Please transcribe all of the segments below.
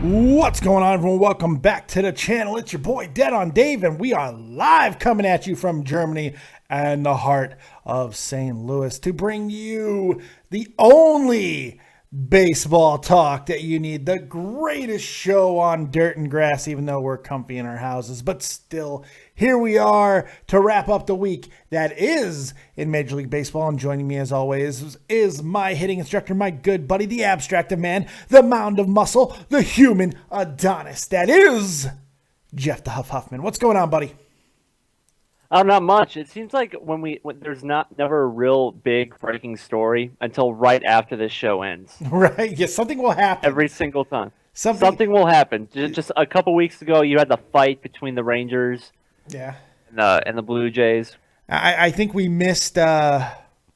What's going on, everyone? Welcome back to the channel. It's your boy Dead on Dave, and we are live coming at you from Germany and the heart of St. Louis to bring you the only baseball talk that you need, the greatest show on dirt and grass, even though we're comfy in our houses. But still, here we are to wrap up the week that is in Major League Baseball. And joining me as always is my hitting instructor, my good buddy, the abstractive man, the mound of muscle, the human Adonis. That is Jeff the Huff Huffman. What's going on, buddy? Oh, not much. It seems like when there's never a real big breaking story until right after this show ends. Right? Yeah, something will happen. Every single time. Something will happen. Just a couple weeks ago, you had the fight between the Rangers and the Blue Jays. I think we missed,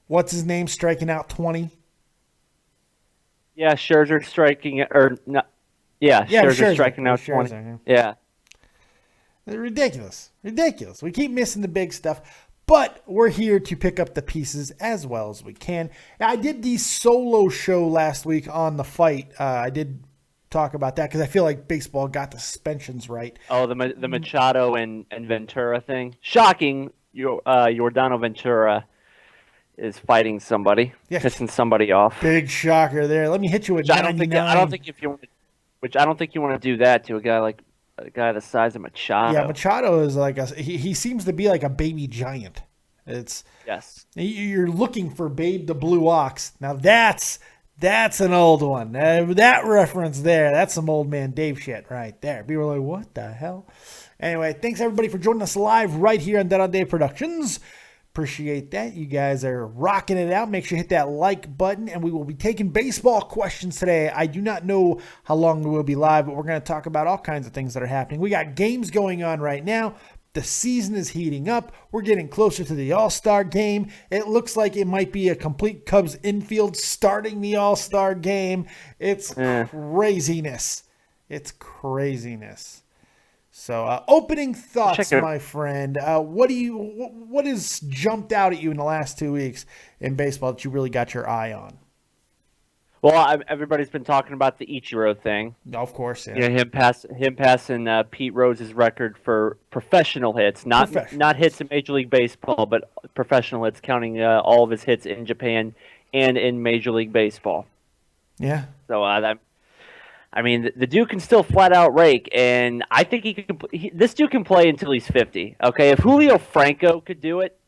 what's his name, striking out 20? Yeah, Scherzer striking, or not. Yeah, Scherzer striking out 20. Scherzer, yeah. Ridiculous. We keep missing the big stuff, but we're here to pick up the pieces as well as we can. I did the solo show last week on the fight. I did talk about that because I feel like baseball got the suspensions right. Oh, the Machado and Ventura thing. Shocking. Yordano Ventura is fighting somebody, pissing somebody off. Big shocker there. Let me hit you with 99. I don't think you want to do that to a guy the size of Machado. Yeah, Machado is like he seems to be like a baby giant. You're looking for Babe the Blue Ox. Now that's an old one. That reference there, that's some old man Dave shit right there. People are like, what the hell? Anyway, thanks everybody for joining us live right here on Dead on Dave Productions. Appreciate that. You guys are rocking it out. Make sure you hit that like button, and we will be taking baseball questions today. I do not know how long we'll be live, but we're going to talk about all kinds of things that are happening. We got games going on right now. The season is heating up. We're getting closer to the All-Star game. It looks like it might be a complete Cubs infield starting the All-Star game. It's craziness. It's craziness. So, opening thoughts, my friend. What has jumped out at you in the last 2 weeks in baseball that you really got your eye on? Well, everybody's been talking about the Ichiro thing. Of course, yeah. You know, him passing Pete Rose's record for professional hits, not hits in Major League Baseball, but professional hits, counting all of his hits in Japan and in Major League Baseball. Yeah. So I mean, the dude can still flat out rake, and I think this dude can play until he's 50. Okay, if Julio Franco could do it,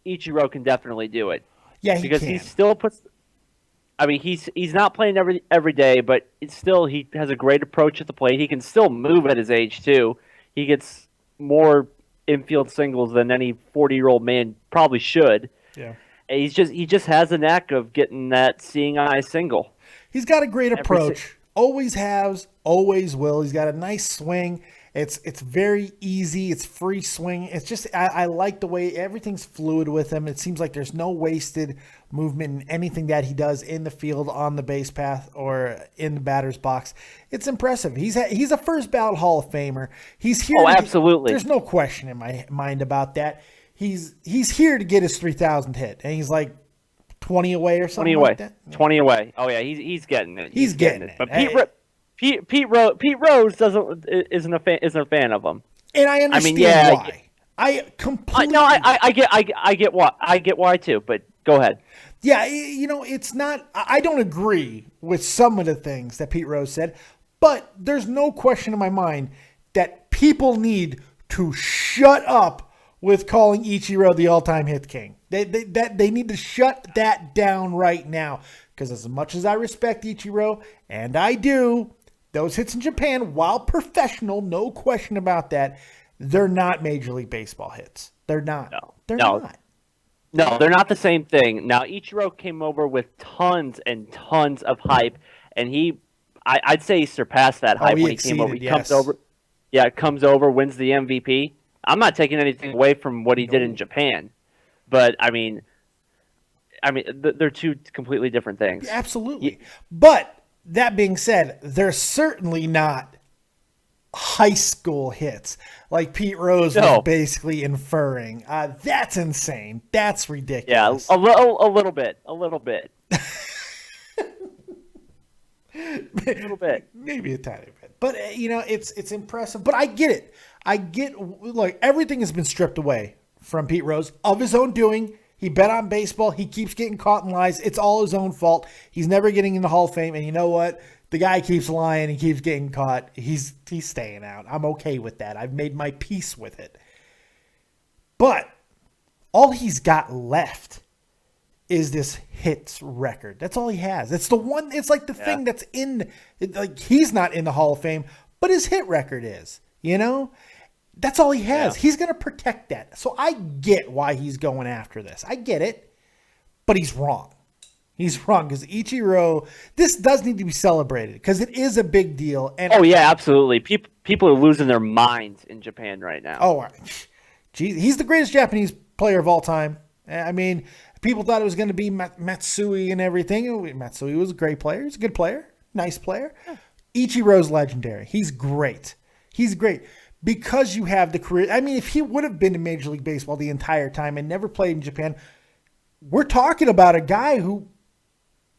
Ichiro can definitely do it. Yeah, because he still puts. I mean, he's not playing every day, but he has a great approach at the plate. He can still move at his age too. He gets more infield singles than any 40-year-old man probably should. Yeah, and he just has a knack of getting that seeing eye single. He's got a great approach. Always has, always will. He's got a nice swing. It's very easy. It's free swing. It's just I like the way everything's fluid with him. It seems like there's no wasted movement in anything that he does in the field, on the base path, or in the batter's box. It's impressive. He's a first ballot Hall of Famer. He's here. Oh, absolutely. There's no question in my mind about that. He's here to get his 3,000th hit, and he's like 20 away or something like that? 20 away. Oh, yeah, he's getting it. He's getting it. But Pete Rose isn't a fan of him. And I understand why. I completely... No, I get why too, but go ahead. Yeah, you know, it's not... I don't agree with some of the things that Pete Rose said, but there's no question in my mind that people need to shut up with calling Ichiro the all-time hit king. They need to shut that down right now. Because as much as I respect Ichiro, and I do, those hits in Japan, while professional, no question about that, they're not Major League Baseball hits. They're not. They're not. No, they're not the same thing. Now, Ichiro came over with tons and tons of hype, and I'd say he surpassed that hype when he came over. He comes over, wins the MVP. I'm not taking anything away from what he did in Japan, but I mean, they're two completely different things. Absolutely. But that being said, they're certainly not high school hits like Pete Rose was basically inferring. That's insane. That's ridiculous. Yeah, a little bit. A little bit. Maybe a tiny bit. But, it's impressive. But I get it. Everything has been stripped away from Pete Rose of his own doing. He bet on baseball. He keeps getting caught in lies. It's all his own fault. He's never getting in the Hall of Fame. And you know what? The guy keeps lying. He keeps getting caught. He's staying out. I'm okay with that. I've made my peace with it. But all he's got left is this hits record. That's all he has. It's the one. It's like the thing that's he's not in the Hall of Fame, but his hit record is. That's all he has. Yeah. He's going to protect that. So I get why he's going after this. I get it, but he's wrong. He's wrong because Ichiro, this does need to be celebrated because it is a big deal. And absolutely. People are losing their minds in Japan right now. Oh, geez, he's the greatest Japanese player of all time. I mean, people thought it was going to be Matsui and everything. Matsui was a great player. He's a good player, nice player. Yeah. Ichiro's legendary. He's great. He's great. Because you have the career. I mean, if he would have been in Major League Baseball the entire time and never played in Japan, we're talking about a guy who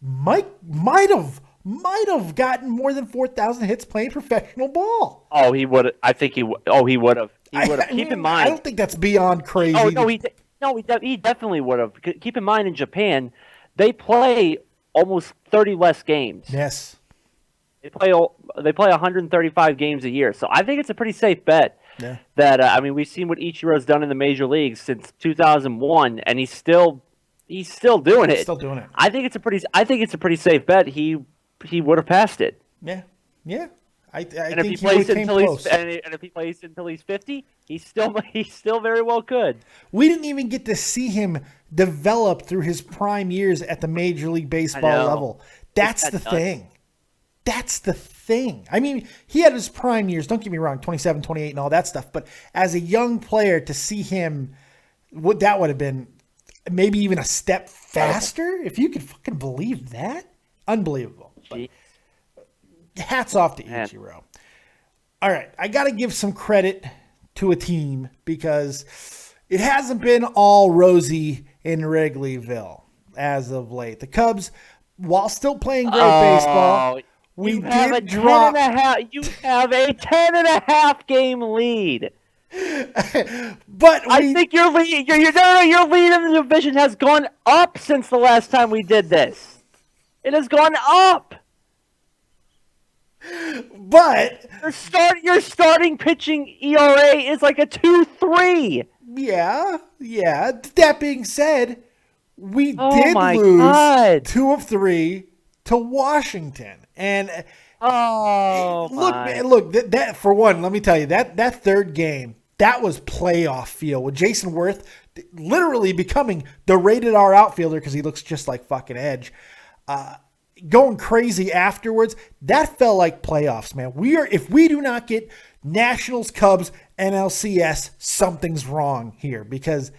might have gotten more than 4,000 hits playing professional ball. Oh, he would. I think he would. Oh, he would have. Keep in mind. I don't think that's beyond crazy. Oh no, he definitely would have. Keep in mind, in Japan, they play almost 30 less games. Yes. They play 135 games a year, so I think it's a pretty safe bet. Yeah. That we've seen what Ichiro's done in the major leagues since 2001, and he's still doing it. Still doing it. I think it's a pretty safe bet. He would have passed it. Yeah. I think if he plays until he's 50, he's still very well could. We didn't even get to see him develop through his prime years at the Major League Baseball level. That's the thing. That's the thing. I mean, he had his prime years, don't get me wrong, 27, 28 and all that stuff. But as a young player, to see him, that would have been maybe even a step faster, if you could fucking believe that. Unbelievable. But hats off to Ichiro. All right, I got to give some credit to a team because it hasn't been all rosy in Wrigleyville as of late. The Cubs, while still playing great baseball, you have a 10.5 game lead. But I think your lead in the division has gone up since the last time we did this. It has gone up. But your starting pitching ERA is like a 2.3. Yeah. That being said, we did lose 2 of 3 to Washington. And look, that for one, let me tell you, that third game, that was playoff feel with Jason Worth literally becoming the rated R outfielder because he looks just like fucking Edge. Going crazy afterwards, that felt like playoffs, man. If we do not get Nationals, Cubs, NLCS, something's wrong here because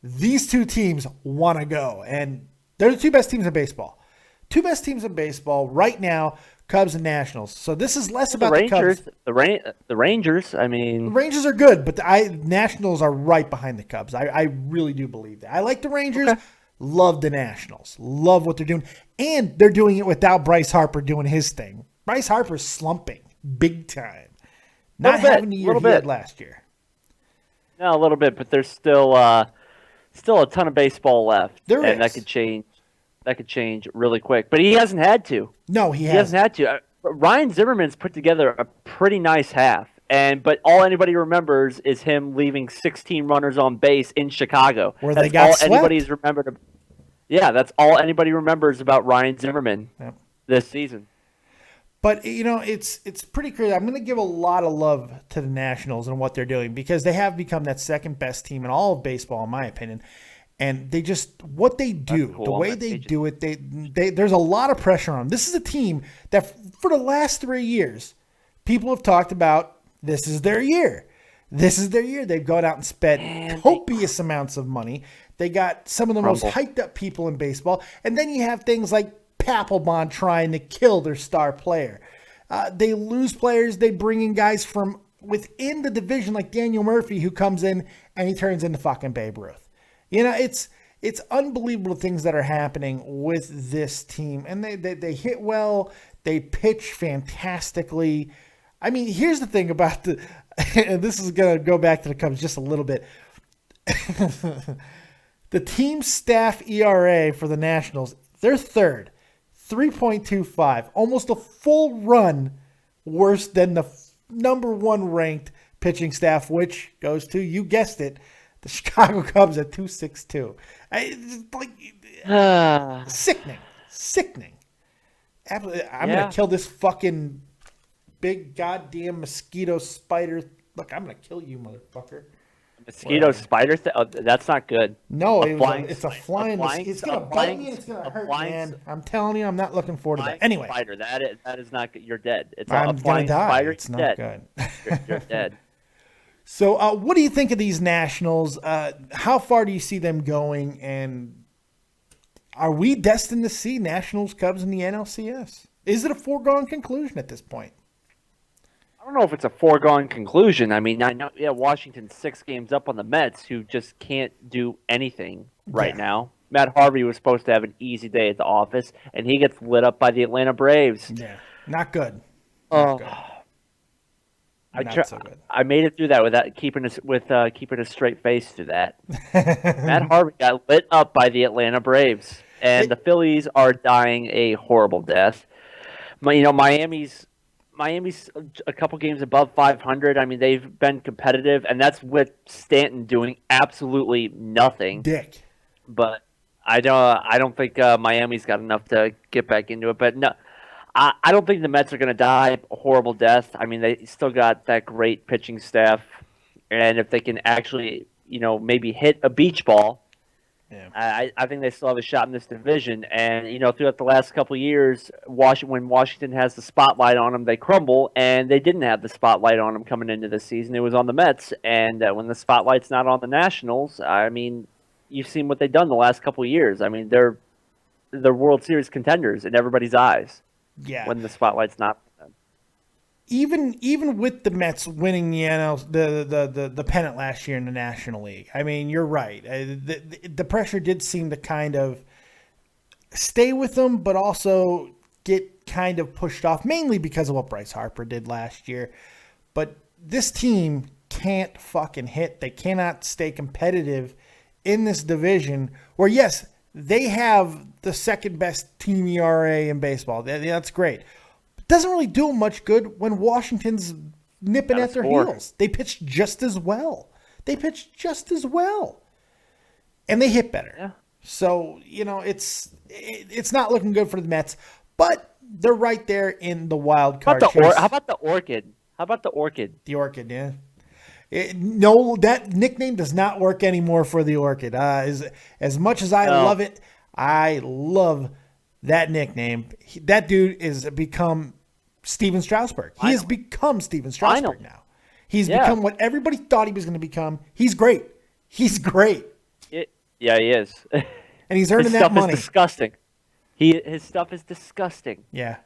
these two teams want to go, and they're the two best teams in baseball. Two best teams in baseball right now, Cubs and Nationals. So this is less about the Cubs. The Rangers, I mean... The Rangers are good, but the Nationals are right behind the Cubs. I really do believe that. I like the Rangers. Okay. Love the Nationals. Love what they're doing. And they're doing it without Bryce Harper doing his thing. Bryce Harper's slumping big time. Not having the year he had last year. No, a little bit, but there's still a ton of baseball left. There is. And that could change. That could change really quick. But he hasn't had to. No, he hasn't had to. Ryan Zimmerman's put together a pretty nice half. But all anybody remembers is him leaving 16 runners on base in Chicago. Where they got swept. Anybody's remembered. Yeah, that's all anybody remembers about Ryan Zimmerman this season. But, it's pretty crazy. I'm going to give a lot of love to the Nationals and what they're doing because they have become that second best team in all of baseball, in my opinion. And they just, what they do, the way they do it, there's a lot of pressure on them. This is a team that for the last 3 years, people have talked about this is their year. This is their year. They've gone out and spent copious amounts of money. They got some of the most hyped up people in baseball. And then you have things like Papelbon trying to kill their star player. They lose players. They bring in guys from within the division like Daniel Murphy who comes in and he turns into fucking Babe Ruth. It's unbelievable things that are happening with this team. And they hit well. They pitch fantastically. I mean, here's the thing about and this is going to go back to the Cubs just a little bit. The team staff ERA for the Nationals, they're third, 3.25, almost a full run worse than the number one ranked pitching staff, which goes to, you guessed it, the Chicago Cubs at 2.62. Sickening. I'm going to kill this fucking big goddamn mosquito spider. Look, I'm going to kill you, motherfucker. Mosquito spider? That's not good. No, it's a flying mosquito. It's going to bite me and it's going to hurt, man. I'm telling you, I'm not looking forward to that. Anyway. Spider, that is not good. You're dead. I'm going to die. Spider, it's not good. You're dead. So what do you think of these Nationals? How far do you see them going? And are we destined to see Nationals, Cubs in the NLCS? Is it a foregone conclusion at this point? I don't know if it's a foregone conclusion. I mean, I know, Washington's 6 games up on the Mets, who just can't do anything right now. Matt Harvey was supposed to have an easy day at the office, and he gets lit up by the Atlanta Braves. Yeah, not good. Not good. I made it through that without keeping a straight face through that. Matt Harvey got lit up by the Atlanta Braves, and the Phillies are dying a horrible death. Miami's a couple games above 500. I mean, they've been competitive, and that's with Stanton doing absolutely nothing. Dick. But I don't think Miami's got enough to get back into it. But no, I don't think the Mets are going to die a horrible death. I mean, they still got that great pitching staff, and if they can actually, maybe hit a beach ball, I think they still have a shot in this division. And throughout the last couple of years, when Washington has the spotlight on them, they crumble, and they didn't have the spotlight on them coming into the season. It was on the Mets, and when the spotlight's not on the Nationals, I mean, you've seen what they've done the last couple of years. I mean, they're World Series contenders in everybody's eyes. Yeah. When the spotlight's not. Even with the Mets winning the pennant last year in the National League, I mean, you're right. The pressure did seem to kind of stay with them, but also get kind of pushed off, mainly because of what Bryce Harper did last year. But this team can't fucking hit. They cannot stay competitive in this division where, yes, they have the second best team ERA in baseball. That's great. Doesn't really do them much good when Washington's nipping at their heels. They pitch just as well. And they hit better. Yeah. So, it's not looking good for the Mets, but they're right there in the wild card chase. How about the Orchid? The Orchid, yeah. No, that nickname does not work anymore for the Orchid. As much as I love it, I love that nickname. That dude is become Steven Strasburg. He has become Steven Strasburg now. He's become what everybody thought he was going to become. He's great. He is. And he's earning that money. His stuff is disgusting. His stuff is disgusting. Yeah.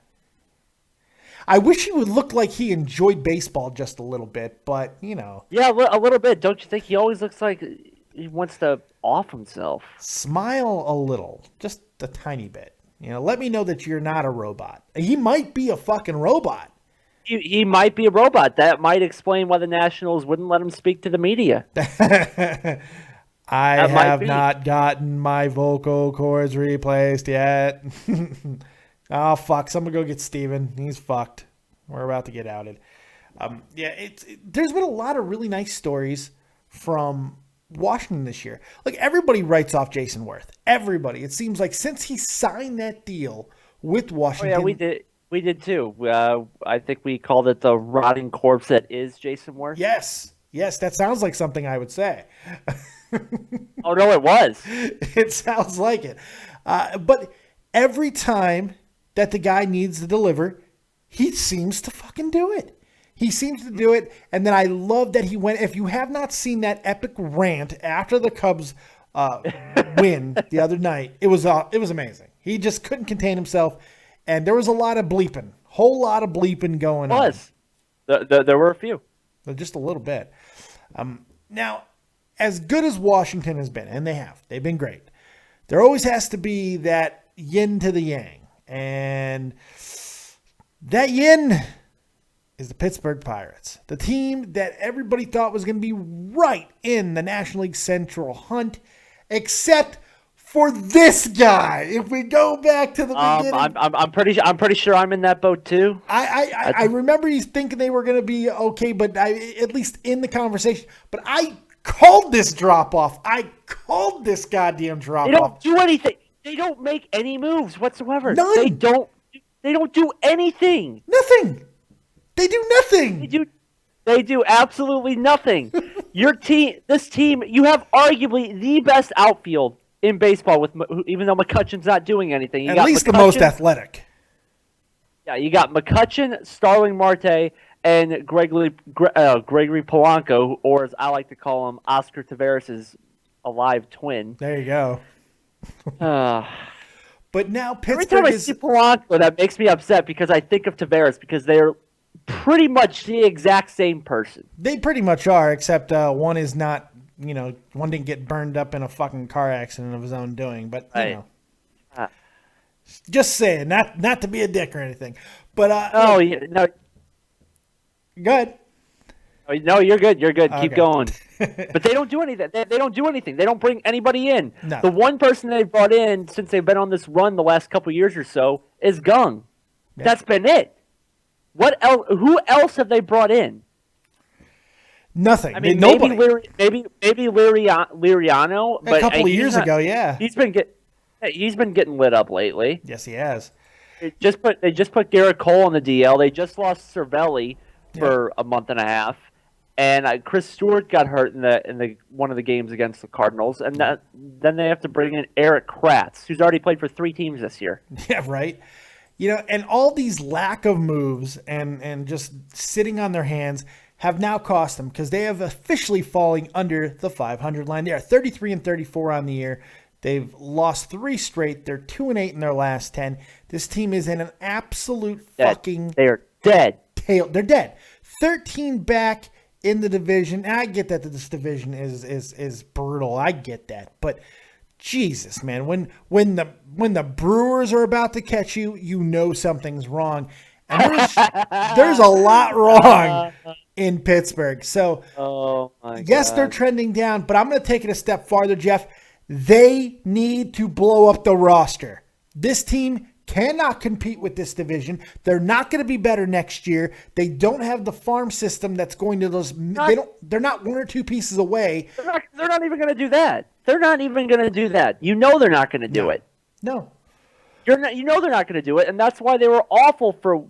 I wish he would look like he enjoyed baseball just a little bit, but, Yeah, a little bit. Don't you think he always looks like he wants to off himself? Smile a little, just a tiny bit. Let me know that you're not a robot. He might be a fucking robot. He might be a robot. That might explain why the Nationals wouldn't let him speak to the media. I have not gotten my vocal cords replaced yet. Oh, fuck. Someone go get Steven. He's fucked. We're about to get outed. There's been a lot of really nice stories from Washington this year. Like, everybody writes off Jason Worth. Everybody. It seems like since he signed that deal with Washington. Oh, yeah, we did too. I think we called it the rotting corpse that is Jason Worth. Yes, that sounds like something I would say. Oh, no, it was. It sounds like it. But every time that the guy needs to deliver, he seems to fucking do it. He seems to do it, and then I love that he went. If you have not seen that epic rant after the Cubs win the other night, it was amazing. He just couldn't contain himself, and there was a lot of bleeping, whole lot of bleeping going on. There were a few, just a little bit. Now, as good as Washington has been, and they've been great. There always has to be that yin to the yang, and that yin is the Pittsburgh Pirates, the team that everybody thought was going to be right in the National League Central hunt, except for this guy. If we go back to the beginning, I'm pretty sure I'm in that boat too. I remember he's thinking they were going to be okay, but at least in the conversation. But I called this drop off. I called this goddamn drop off. They don't do anything. They don't make any moves whatsoever. None. They don't do anything. Nothing. They do nothing. They do absolutely nothing. This team, you have arguably the best outfield in baseball, with even though McCutcheon's not doing anything. At least the most athletic. Yeah, you got McCutcheon, Starling Marte, and Gregory Polanco, or as I like to call him, Oscar Taveras' alive twin. There you go. But now Pittsburgh every time I see Polanco, that makes me upset because I think of Taveras because they're pretty much the exact same person. They pretty much are, except one is not. One didn't get burned up in a fucking car accident of his own doing, but just saying, not to be a dick or anything. But no, good. No, you're good. You're good. Okay. Keep going. But they don't do anything. They don't do anything. They don't bring anybody in. No. The one person they've brought in since they've been on this run the last couple of years or so is Gung. Yeah. That's been it. What else? Who else have they brought in? Nothing. I mean, nobody. Maybe Liriano. A couple of years ago, yeah. He's been getting lit up lately. Yes, he has. They just put Garrett Cole on the DL. They just lost Cervelli for a month and a half, and Chris Stewart got hurt in the one of the games against the Cardinals, and then they have to bring in Eric Kratz, who's already played for 3 teams this year. Yeah, right. And all these lack of moves and just sitting on their hands have now cost them, because they have officially falling under the 500 line. They are 33-34 on the year. They've lost 3 straight. They're 2-8 in their last 10. This team is in an absolute fucking. They're dead. They're dead. 13 back in the division. And I get that this division is brutal. I get that, but Jesus, man, when the Brewers are about to catch you, you know something's wrong. And there's a lot wrong in Pittsburgh. So, yes, they're trending down, but I'm going to take it a step farther, Jeff. They need to blow up the roster. This team cannot compete with this division. They're not going to be better next year. They don't have the farm system that's going to those. They're not 1 or 2 pieces away. They're not even going to do that. They're not even going to do that. They're not going to do it. No. They're not going to do it, and that's why they were awful for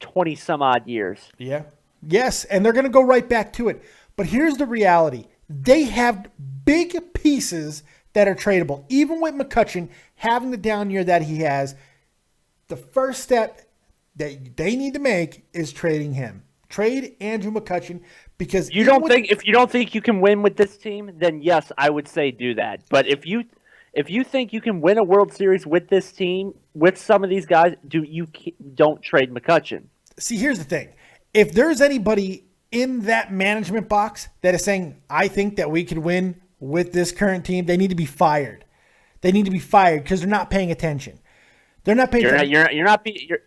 20 some odd years. Yeah. Yes, and they're going to go right back to it. But here's the reality: they have big pieces that are tradable. Even with McCutcheon having the down year that he has, the first step that they need to make is trading him. Trade Andrew McCutcheon, because if you don't think you can win with this team, then yes, I would say do that. But if you think you can win a World Series with this team, with some of these guys, don't trade McCutcheon. See, here's the thing: if there's anybody in that management box that is saying, "I think that we could win with this current team," they need to be fired. They need to be fired because they're not paying attention. They're not paying attention.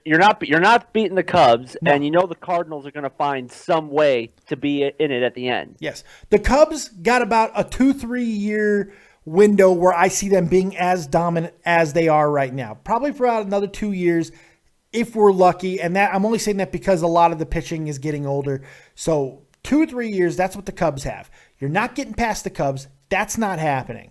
You're not beating the Cubs, no. And the Cardinals are going to find some way to be in it at the end. Yes, the Cubs got about a 2-3 year window where I see them being as dominant as they are right now. Probably for about another 2 years, if we're lucky. And that I'm only saying that because a lot of the pitching is getting older. So 2-3 years, that's what the Cubs have. You're not getting past the Cubs. That's not happening.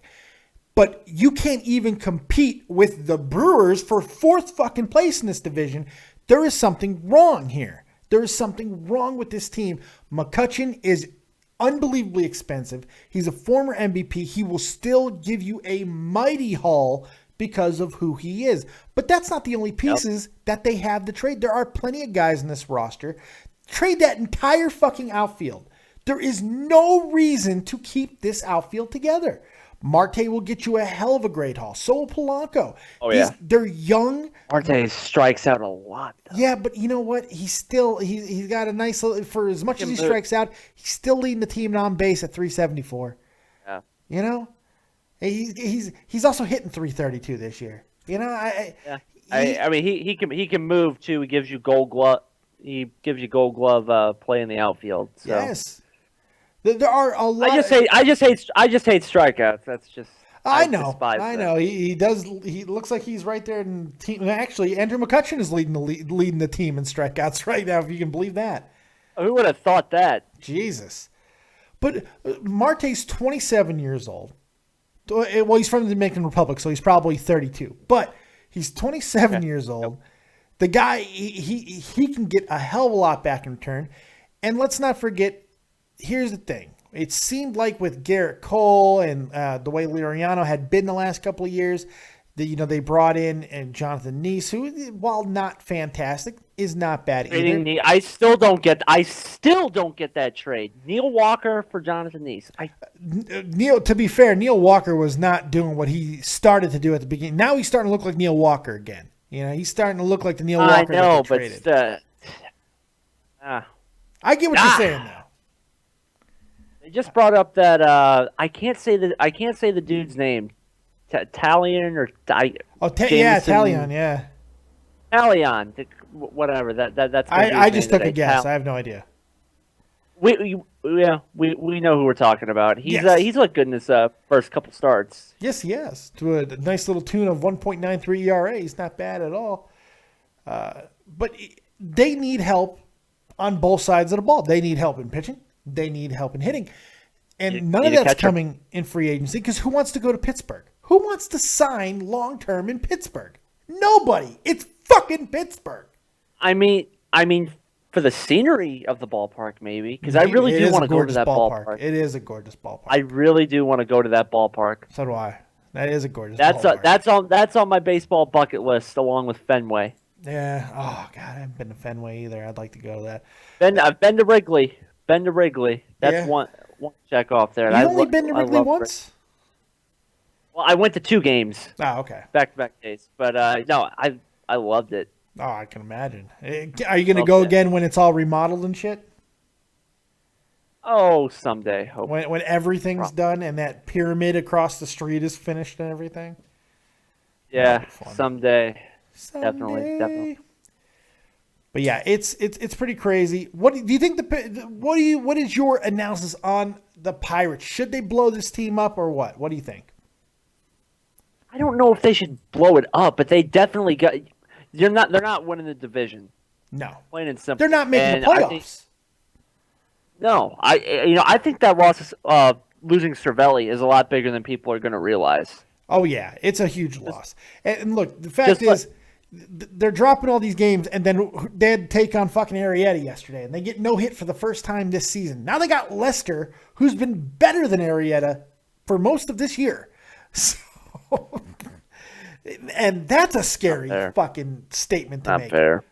But you can't even compete with the Brewers for 4th fucking place in this division. There is something wrong here. There is something wrong with this team. McCutcheon is unbelievably expensive. He's a former MVP. He will still give you a mighty haul because of who he is. But that's not the only pieces that they have to trade. There are plenty of guys in this roster. Trade that entire fucking outfield. There is no reason to keep this outfield together. Marte will get you a hell of a great haul. So will Polanco. Oh, yeah. They're young. Marte strikes out a lot, though. Yeah, but you know what? He's got a nice, for as much as he strikes out, he's still leading the team on base at 374. Yeah. He's also hitting 332 this year. I mean, he can move too. He gives you Gold Glove. he gives you Gold Glove play in the outfield. So. Yes, there are a lot. I just hate strikeouts. That's just. I know. He does. He looks like he's right there in team. Actually, Andrew McCutchen is leading the team in strikeouts right now. If you can believe that. Who would have thought that? Jesus. But Marte's 27 years old. Well, he's from the Dominican Republic, so he's probably 32. But he's 27 years old. The guy, he can get a hell of a lot back in return. And let's not forget, here's the thing. It seemed like with Garrett Cole and the way Liriano had been the last couple of years, that they brought in and Jonathan Neese, who, while not fantastic, is not bad either. I still don't get that trade. Neil Walker for Jonathan Neese. To be fair, Neil Walker was not doing what he started to do at the beginning. Now he's starting to look like Neil Walker again. He's starting to look like the Neil Walker that they traded. I get what you're saying now. They just brought up that I can't say the dude's name. Talion or Talion, yeah. Talion, whatever. That's. I just took a guess. I have no idea. We know who we're talking about. He's looked good in his first couple starts. Yes, he has. To a nice little tune of 1.93 ERA. He's not bad at all. But they need help on both sides of the ball. They need help in pitching. They need help in hitting. And none of that's coming in free agency because who wants to go to Pittsburgh? Who wants to sign long-term in Pittsburgh? Nobody. It's fucking Pittsburgh. I mean, for the scenery of the ballpark, maybe, because I really do want to go to that ballpark. It is a gorgeous ballpark. I really do want to go to that ballpark. So do I. That is a gorgeous ballpark. That's on my baseball bucket list, along with Fenway. Yeah. Oh God, I haven't been to Fenway either. I'd like to go to that. I've been to Wrigley. That's one check off there. You've only been to Wrigley once? Well, I went to 2 games. Oh, okay. Back-to-back days. But, no, I loved it. Oh, I can imagine. Are you going to go again when it's all remodeled and shit? Oh, someday. Hopefully. When everything's done and that pyramid across the street is finished and everything? Yeah, someday. Definitely. But yeah, it's pretty crazy. What do you think? What is your analysis on the Pirates? Should they blow this team up or what? What do you think? I don't know if they should blow it up, but they definitely got. They're not winning the division. No, plain and simple. They're not making the playoffs. I think that loss, losing Cervelli, is a lot bigger than people are going to realize. Oh yeah, it's a huge loss. And look, the fact is, they're dropping all these games, and then they had to take on fucking Arrieta yesterday, and they get no hit for the first time this season. Now they got Lester, who's been better than Arrieta for most of this year. So, and that's a scary fucking statement to make. Not fair.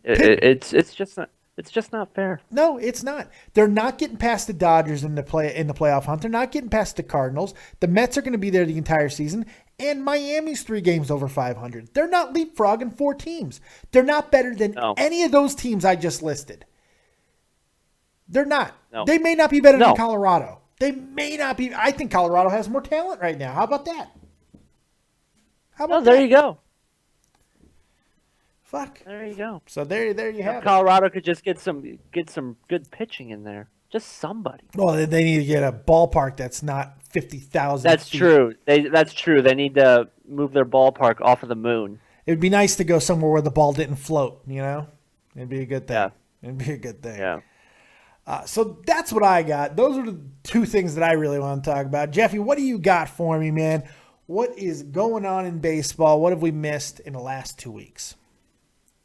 It's just not fair. No, it's not. They're not getting past the Dodgers in the playoff hunt. They're not getting past the Cardinals. The Mets are going to be there the entire season. And Miami's 3 games over 500. They're not leapfrogging 4 teams. They're not better than any of those teams I just listed. They're not. No. They may not be better than Colorado. They may not be. I think Colorado has more talent right now. How about that? There you go. Fuck. There you go. So there you have it. Colorado could just get some good pitching in there. Just somebody. Well, they need to get a ballpark that's not 50,000 That's true. That's true. They need to move their ballpark off of the moon. It would be nice to go somewhere where the ball didn't float, It'd be a good thing. Yeah. It'd be a good thing. Yeah. So that's what I got. Those are the 2 things that I really want to talk about. Jeffy, what do you got for me, man? What is going on in baseball? What have we missed in the last 2 weeks?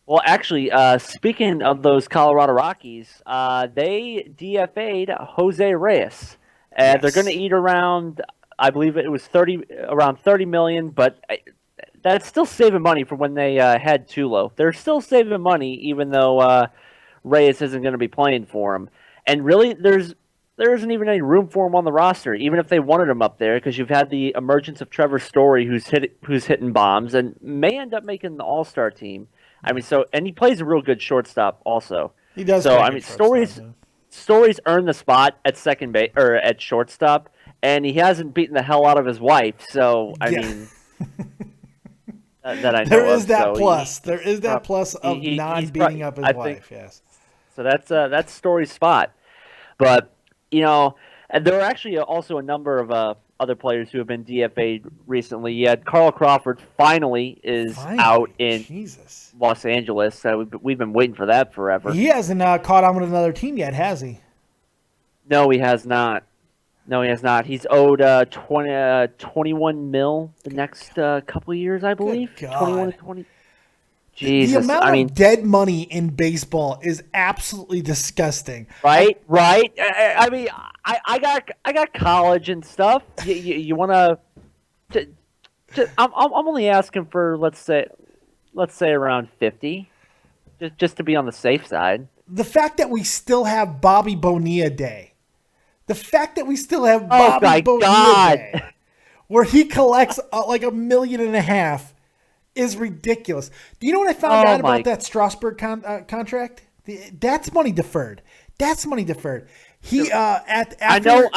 Well, actually, speaking of those Colorado Rockies, they DFA'd Jose Reyes. They're going to eat around, I believe it was around $30 million, but that's still saving money from when they had Tulo. They're still saving money, even though Reyes isn't going to be playing for them. And really, there isn't even any room for him on the roster, even if they wanted him up there, because you've had the emergence of Trevor Story, who's hitting bombs and may end up making the All-Star team. I mean, and he plays a real good shortstop also. He does. So I mean, Story's earned the spot at second base or at shortstop, and he hasn't beaten the hell out of his wife. So I mean, that I know There is of. that so plus. There is that plus of not beating up his wife. Yes. So that's Story's spot. But and there are actually also a number of other players who have been DFA'd recently. Yet Carl Crawford finally is out in Los Angeles. We've been waiting for that forever. He hasn't caught on with another team yet, has he? No, he has not. He's owed 21 mil the next couple of years, I believe. 21 to 20. Jesus, the amount of dead money in baseball is absolutely disgusting. Right. I mean, I got college and stuff. You want to? I'm only asking for let's say around 50, just to be on the safe side. The fact that we still have Bobby Bonilla Day. The fact that we still have Bobby Bonilla Day, where he collects like $1.5 million, is ridiculous. Do you know what I found out about that Strasburg contract? That's money deferred. He I know.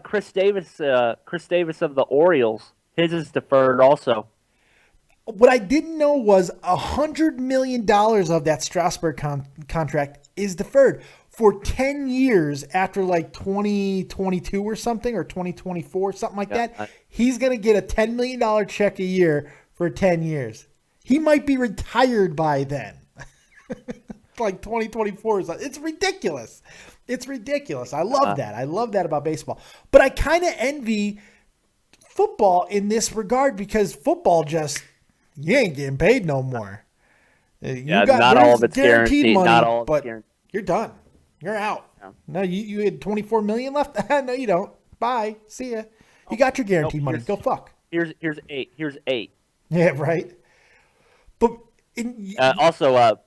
Chris Davis of the Orioles, his is deferred also. What I didn't know was $100 million of that Strasburg contract is deferred for 10 years after like 2022 or something, or 2024, something like that. He's going to get a $10 million check a year for 10 years. He might be retired by then. Like 2024. It's ridiculous. I love that. I love that about baseball. But I kind of envy football in this regard, because football you ain't getting paid no more. Not all of it's guaranteed. Money, not all but you're done. You're out. Yeah. No, you had 24 million left. No, you don't. Bye. See ya. You got your guaranteed money. Go fuck. Here's 8. Yeah, right. But also, go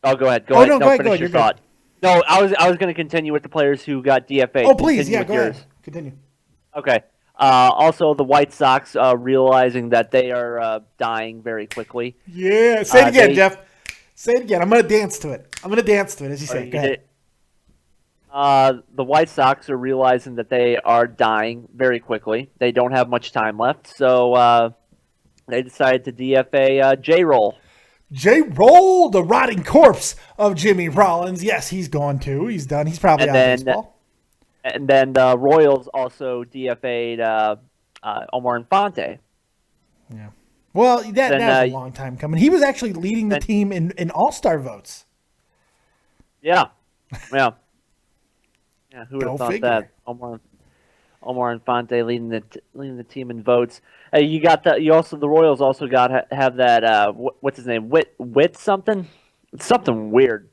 ahead. Go ahead. Finish your thought. Good. No, I was going to continue with the players who got DFA. Oh, please, go ahead. Continue. Okay. Also, the White Sox realizing that they are dying very quickly. Yeah. Say it again, Jeff. Say it again. I'm going to dance to it. As you say. Go ahead. The White Sox are realizing that they are dying very quickly. They don't have much time left, so they decided to DFA J-Roll. J-Roll, the rotting corpse of Jimmy Rollins. Yes, he's gone too. He's done. He's probably out of baseball. And then the Royals also DFA'd Omar Infante. Yeah. Well, that was a long time coming. He was actually leading the team in All-Star votes. Yeah. Yeah, who would have thought that? Omar Infante leading the team in votes. The Royals also have that what's his name? Wit something? It's something weird.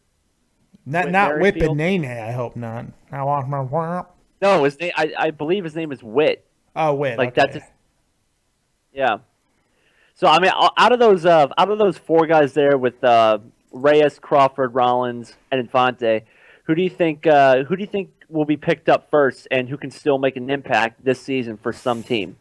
Not Whip and Nene, I hope not. No, his name I believe his name is Wit. Oh, Wit. Like okay. Yeah. So I mean, out of those four guys there with Reyes, Crawford, Rollins, and Infante, who do you think will be picked up first, and who can still make an impact this season for some team?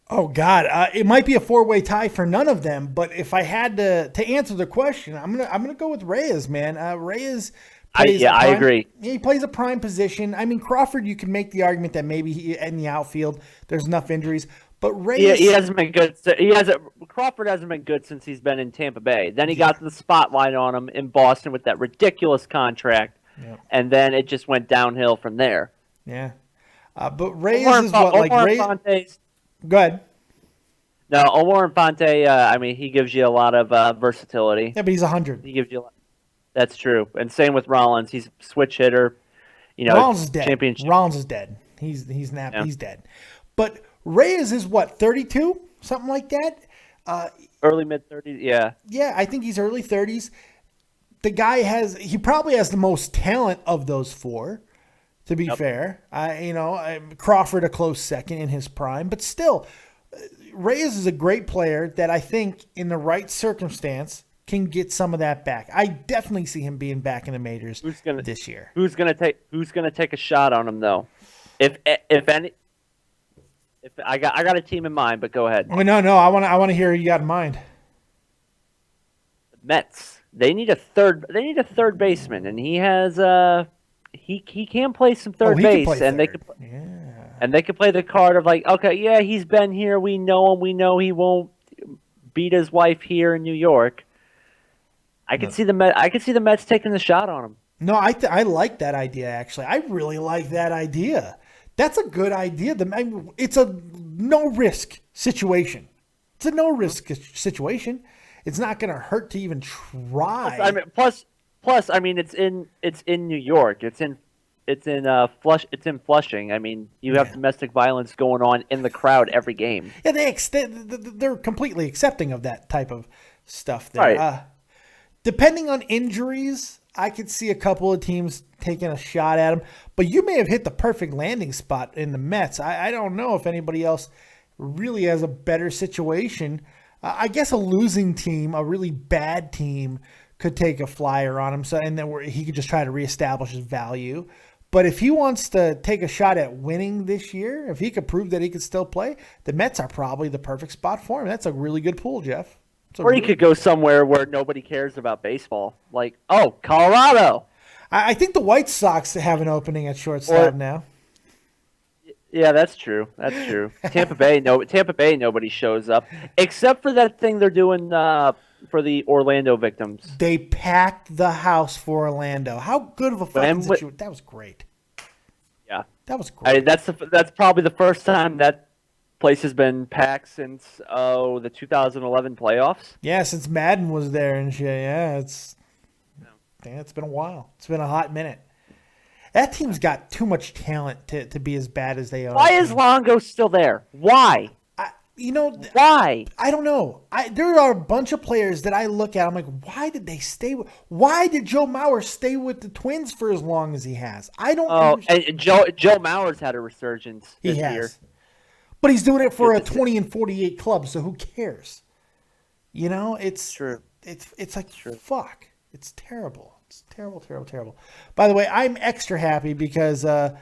Oh God, it might be a 4-way tie for none of them. But if I had to answer the question, I'm gonna go with Reyes, man. Reyes. I agree. He plays a prime position. I mean, Crawford, you can make the argument that maybe in the outfield there's enough injuries. But Reyes, he hasn't been good. Crawford hasn't been good since he's been in Tampa Bay. Then he got the spotlight on him in Boston with that ridiculous contract, and then it just went downhill from there. Yeah, but Reyes is what Reyes. Go ahead. No, Omar Infante. I mean, he gives you a lot of versatility. Yeah, but he's 100. He gives you. That's true, and same with Rollins. He's a switch hitter. Rollins is dead. Championship. Rollins is dead. He's dead. But Reyes is what, 32, something like that. Early mid-30s. Yeah. Yeah, I think he's early 30s. The guy he probably has the most talent of those four. To be fair, Crawford a close second in his prime, but still, Reyes is a great player that I think in the right circumstance can get some of that back. I definitely see him being back in the majors this year. Who's gonna take a shot on him though? If I got a team in mind, but go ahead. Oh, no, I want to hear who you got in mind. The Mets. They need a third baseman, and he has he can play some third base, and they can play the card of like, okay, yeah, he's been here, we know him, we know he won't beat his wife here in New York. I could see the Mets taking the shot on him. No, I like that idea, actually. I really like that idea. That's a good idea. It's a no-risk situation. It's a no-risk situation. It's not going to hurt to even try. Plus, it's in New York. It's in Flushing. I mean, you have domestic violence going on in the crowd every game. Yeah, they're completely accepting of that type of stuff there. Right. Depending on injuries, I could see a couple of teams taking a shot at him. But you may have hit the perfect landing spot in the Mets. I don't know if anybody else really has a better situation. I guess a losing team, a really bad team, could take a flyer on him, and then he could just try to reestablish his value. But if he wants to take a shot at winning this year, if he could prove that he could still play, the Mets are probably the perfect spot for him. That's a really good pool, Jeff. Or he could go somewhere where nobody cares about baseball, like Colorado. I think the White Sox have an opening at shortstop now. Yeah, that's true. That's true. Tampa Bay, nobody shows up except for that thing they're doing for the Orlando victims. They packed the house for Orlando. How good of a fucking situation! That was great. Yeah, that was great. That's probably the first time that place has been packed since the 2011 playoffs. Yeah, since Madden was there and shit. Yeah, it's been a while. It's been a hot minute. That team's got too much talent to be as bad as they are. Why is Longo still there? Why? Why? I don't know. There are a bunch of players that I look at. I'm like, why did they stay? Why did Joe Mauer stay with the Twins for as long as he has? I don't. And Joe Mauer's had a resurgence this year. But he's doing it for a 20-48 club, so who cares? It's true. It's like fuck. It's terrible. It's terrible, terrible, terrible. By the way, I'm extra happy because the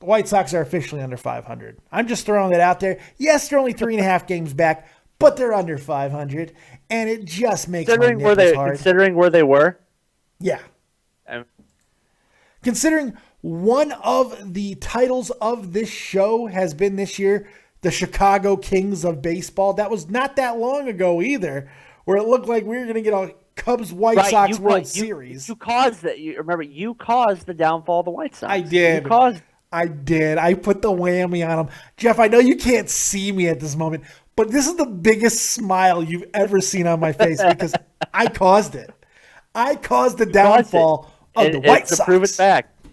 White Sox are officially under 500. I'm just throwing that out there. Yes, they're only 3.5 games back, but they're under 500, and it just makes my nipples hard. Considering where they were? Yeah. Considering one of the titles of this show has been this year the Chicago Kings of Baseball. That was not that long ago either, where it looked like we were going to get a Cubs-White Sox World Series. You caused that. You caused the downfall of the White Sox. I did. I did. I put the whammy on them. Jeff, I know you can't see me at this moment, but this is the biggest smile you've ever seen on my face because I caused it. I caused the downfall of the White Sox. It's a proven fact.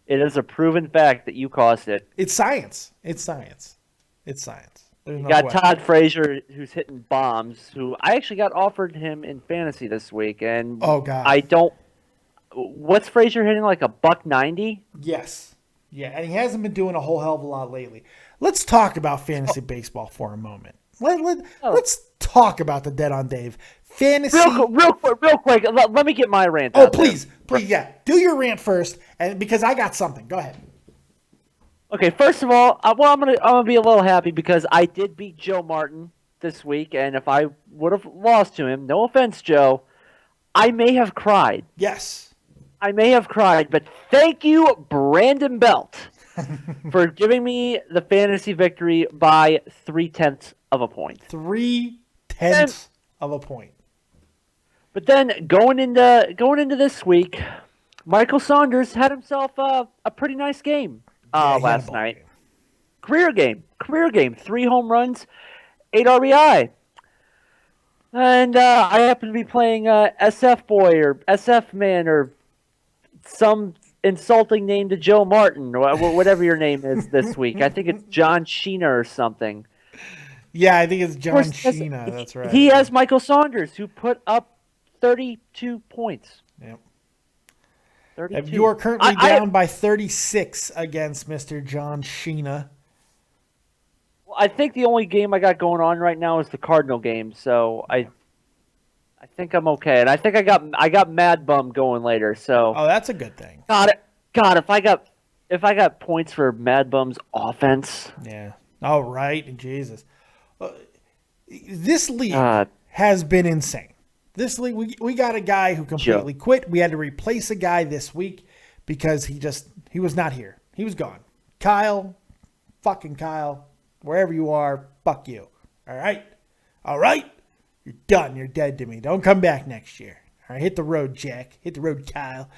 It is a proven fact that you caused it. It's science. It's science. It's science. You got Todd Frazier, who's hitting bombs, who I actually got offered him in fantasy this week. And oh, God. I don't – what's Frazier hitting, like a $190? Yes. Yeah, and he hasn't been doing a whole hell of a lot lately. Let's talk about fantasy baseball for a moment. Let's talk about the Dead on Dave. Fantasy. Real quick. Let me get my rant. Oh, please, yeah. Do your rant first, and because I got something. Go ahead. Okay, first of all, I'm gonna be a little happy because I did beat Joe Martin this week, and if I would have lost to him, no offense, Joe, I may have cried. Yes. I may have cried, but thank you, Brandon Belt, for giving me the fantasy victory by 0.3 of a point. 0.3 of a point. But then going into this week, Michael Saunders had himself a pretty nice game last night. Career game. 3 home runs, 8 RBI. And I happen to be playing SF Boy or SF Man or some insulting name to Joe Martin or whatever your name is this week. I think it's John Sheena or something. Yeah, I think it's John Sheena. That's right. He has Michael Saunders, who put up 32 points. Yep. 32. You are currently down by 36 against Mr. John Sheena. Well, I think the only game I got going on right now is the Cardinal game, so I think I'm okay. And I think I got Mad Bum going later. So that's a good thing. God, if I got points for Mad Bum's offense. Yeah. Oh, right. Jesus. This league has been insane. This league, we got a guy who completely quit. We had to replace a guy this week because he was not here. He was gone. Kyle, wherever you are, fuck you. All right. You're done. You're dead to me. Don't come back next year. All right, hit the road, Jack. Hit the road, Kyle.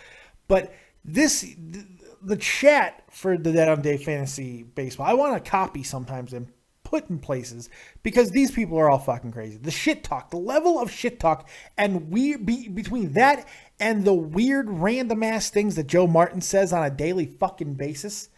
But the chat for the Dead on Day Fantasy Baseball, I want to copy sometimes and put in places because these people are all fucking crazy. The shit talk, the level of shit talk, and between that and the weird random ass things that Joe Martin says on a daily fucking basis,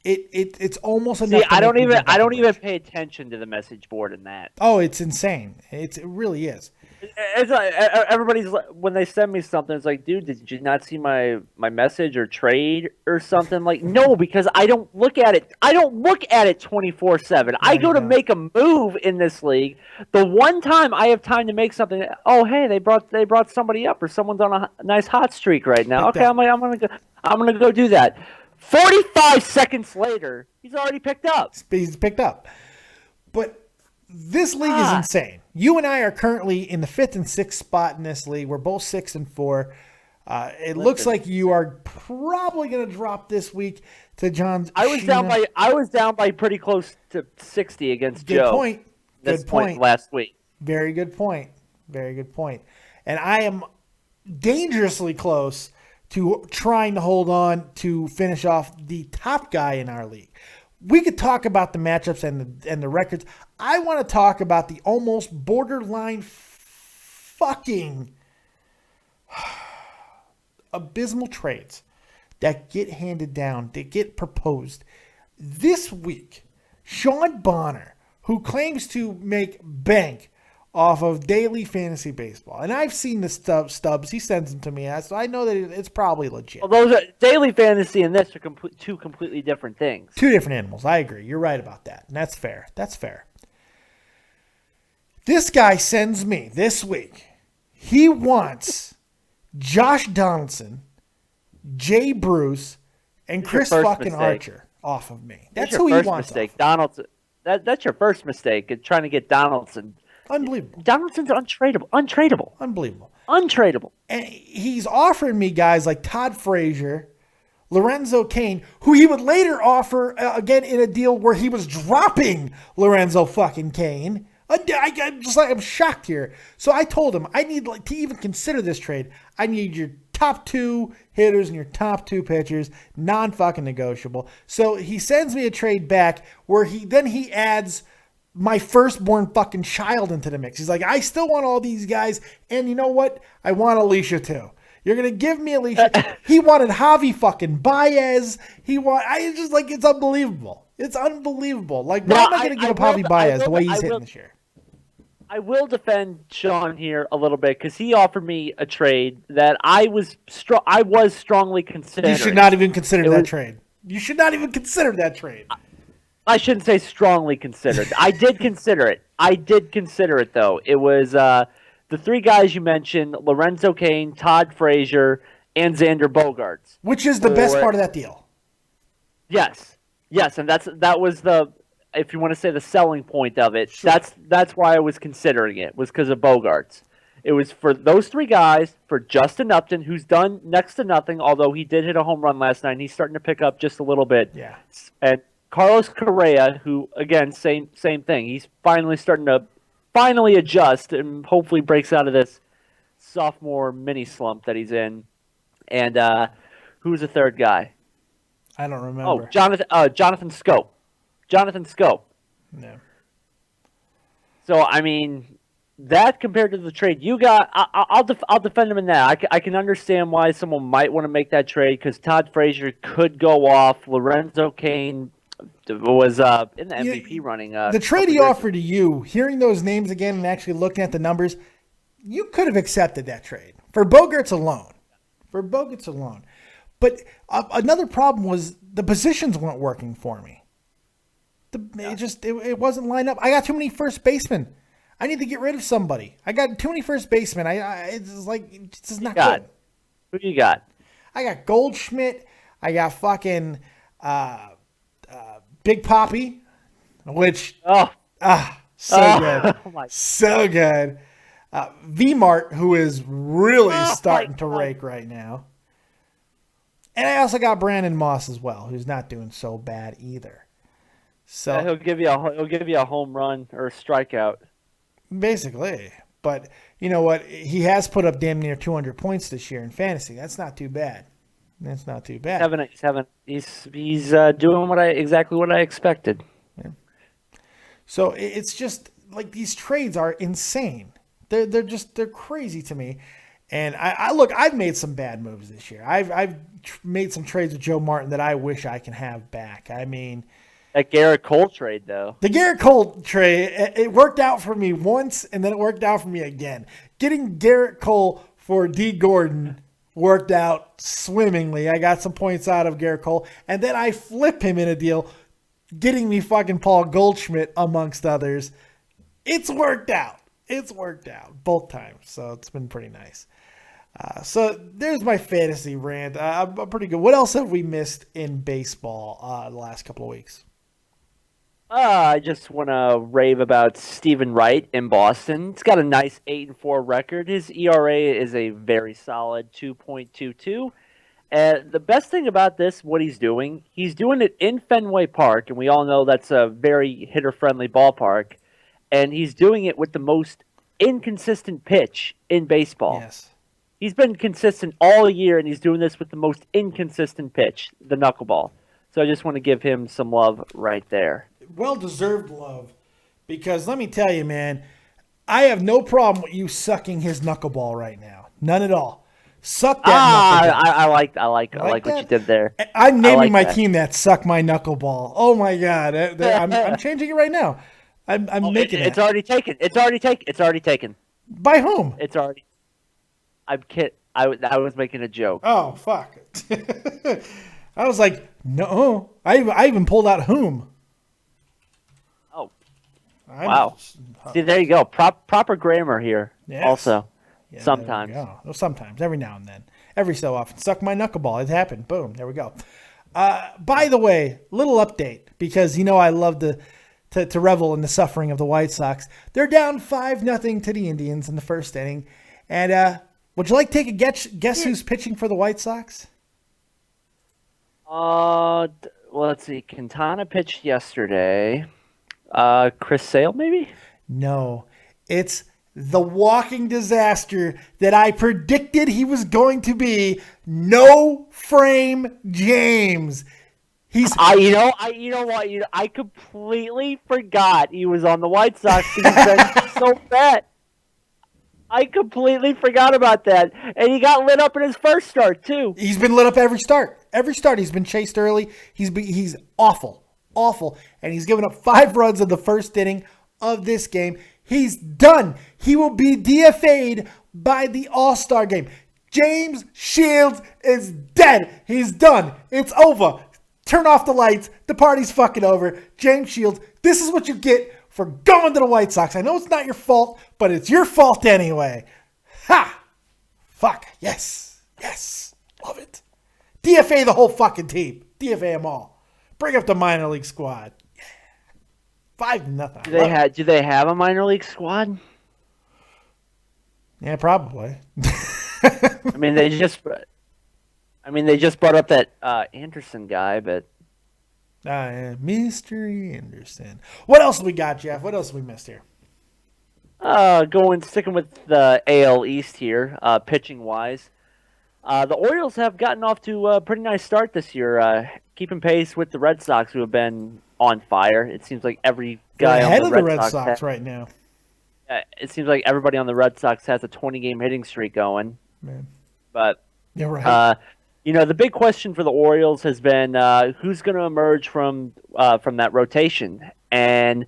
it's almost enough. See, I don't even pay attention to the message board in that. Oh, it's insane. It really is. It's like, everybody's when they send me something, it's like, dude, did you not see my message or trade or something? Like, no, because I don't look at it. I don't look at it 24/7. I go to make a move in this league. The one time I have time to make something, oh hey, they brought somebody up or someone's on a nice hot streak right now. Okay, I'm gonna go do that. 45 seconds later, he's already picked up. He's picked up, but. This league is insane. You and I are currently in the 5th and 6th spot in this league. We're both 6 and 4. It looks like you are probably going to drop this week to John. I was down by pretty close to 60 against Joe. Good point. Last week. Very good point. Very good point. And I am dangerously close to trying to hold on to finish off the top guy in our league. We could talk about the matchups and the records. I want to talk about the almost borderline fucking abysmal trades that get handed down, that get proposed. This week, Sean Bonner, who claims to make bank off of daily fantasy baseball, and I've seen the stubs. He sends them to me, so I know that it's probably legit. Well, those are daily fantasy and this are two completely different things. Two different animals. I agree. You're right about that, and that's fair. That's fair. This guy sends me this week. He wants Josh Donaldson, Jay Bruce, and Chris fucking Archer off of me. That's who he wants. Donaldson. That's your first mistake. Trying to get Donaldson. Unbelievable. Donaldson's untradeable. Untradeable. And he's offering me guys like Todd Frazier, Lorenzo Cain, who he would later offer again in a deal where he was dropping Lorenzo fucking Cain. I'm shocked here. So I told him I need to even consider this trade. I need your top 2 hitters and your top 2 pitchers, non-fucking negotiable. So he sends me a trade back where he adds my firstborn fucking child into the mix. He's like, I still want all these guys, and you know what? I want Alicia too. You're gonna give me Alicia. He wanted Javi fucking Baez. It's unbelievable. It's unbelievable. Like, why am I gonna give up Javi Baez the way he's hitting this year? I will defend Sean here a little bit because he offered me a trade that I was strongly considering. You should not even consider that trade. You should not even consider that trade. I shouldn't say strongly considered. I did consider it, though. It was the 3 guys you mentioned, Lorenzo Cain, Todd Frazier, and Xander Bogaerts. Which is the best part of that deal. Yes, and that was the, if you want to say the selling point of it, sure. That's why I was considering it, was because of Bogaerts. It was for those 3 guys, for Justin Upton, who's done next to nothing, although he did hit a home run last night, and he's starting to pick up just a little bit. Yeah. And Carlos Correa, who, again, same thing. He's finally starting to adjust and hopefully breaks out of this sophomore mini slump that he's in. And who's the 3rd guy? I don't remember. Oh, Jonathan Scope. Yeah. So, I mean, that compared to the trade you got, I'll defend him in that. I can understand why someone might want to make that trade because Todd Frazier could go off. Lorenzo Cain was in the MVP running. The trade he offered to you, hearing those names again and actually looking at the numbers, you could have accepted that trade for Bogaerts alone. But another problem was the positions weren't working for me. It wasn't lined up. I got too many first basemen. I need to get rid of somebody. I got too many first basemen. It's just not good. Who you got? I got Goldschmidt. I got fucking Big Papi, which so good, so good. V-Mart, who is really starting to rake right now. And I also got Brandon Moss as well, who's not doing so bad either. So he'll give you a home run or a strikeout. Basically. But you know what? He has put up damn near 200 points this year in fantasy. That's not too bad. That's not too bad. He's doing exactly what I expected. Yeah. So it's just like these trades are insane. They're crazy to me. And I've made some bad moves this year. I've made some trades with Joe Martin that I wish I can have back. I mean, that Garrett Cole trade though. The Garrett Cole trade, it worked out for me once, and then it worked out for me again. Getting Garrett Cole for D. Gordon worked out swimmingly. I got some points out of Garrett Cole, and then I flip him in a deal, getting me fucking Paul Goldschmidt amongst others. It's worked out. It's worked out both times, so it's been pretty nice. So there's my fantasy rant. I'm pretty good. What else have we missed in baseball the last couple of weeks? I just want to rave about Stephen Wright in Boston. He's got a nice 8-4 record. His ERA is a very solid 2.22. And the best thing about this, what he's doing it in Fenway Park, and we all know that's a very hitter-friendly ballpark. And he's doing it with the most inconsistent pitch in baseball. Yes. He's been consistent all year, and he's doing this with the most inconsistent pitch, the knuckleball. So I just want to give him some love right there. Well-deserved love, because let me tell you, man, I have no problem with you sucking his knuckleball right now. None at all. Suck that knuckleball. I like what you did there. I'm naming my team that Suck My Knuckleball. Oh, my God. I'm changing it right now. I'm making it. It's already taken. It's already taken. By whom? It's already. I'm kidding. I was making a joke. Oh, fuck. I was like, no. I even pulled out whom. Oh. Wow. See, there you go. Proper grammar here. Yes. Also. Yeah, sometimes. Sometimes. Every now and then. Every so often. Suck my knuckleball. It happened. Boom. There we go. By the way, little update, because I love to revel in the suffering of the White Sox. They're down 5-0 to the Indians in the first inning. And would you like to take a guess who's pitching for the White Sox? Well, let's see. Quintana pitched yesterday. Chris Sale, maybe? No. It's the walking disaster that I predicted he was going to be. No Frame James. You know what? I completely forgot he was on the White Sox because he's been so bad. I completely forgot about that. And he got lit up in his first start, too. He's been lit up every start. Every start he's been chased early. He's awful. Awful. And he's given up 5 runs in the first inning of this game. He's done. He will be DFA'd by the All-Star game. James Shields is dead. He's done. It's over. Turn off the lights. The party's fucking over. James Shields, this is what you get for going to the White Sox. I know it's not your fault, but it's your fault anyway. Ha! Fuck. Yes. Yes. Love it. DFA the whole fucking team. DFA them all. Bring up the minor league squad. Yeah. 5-0. Do they have a minor league squad? Yeah, probably. I mean, they just brought up that Anderson guy, but Mr. Anderson. What else we got, Jeff? What else we missed here? Sticking with the AL East here, pitching wise. The Orioles have gotten off to a pretty nice start this year, keeping pace with the Red Sox, who have been on fire. It seems like every guy ahead on of the Red Sox right now. It seems like everybody on the Red Sox has a 20-game hitting streak going. Man. But you're right. the big question for the Orioles has been who's going to emerge from that rotation. And,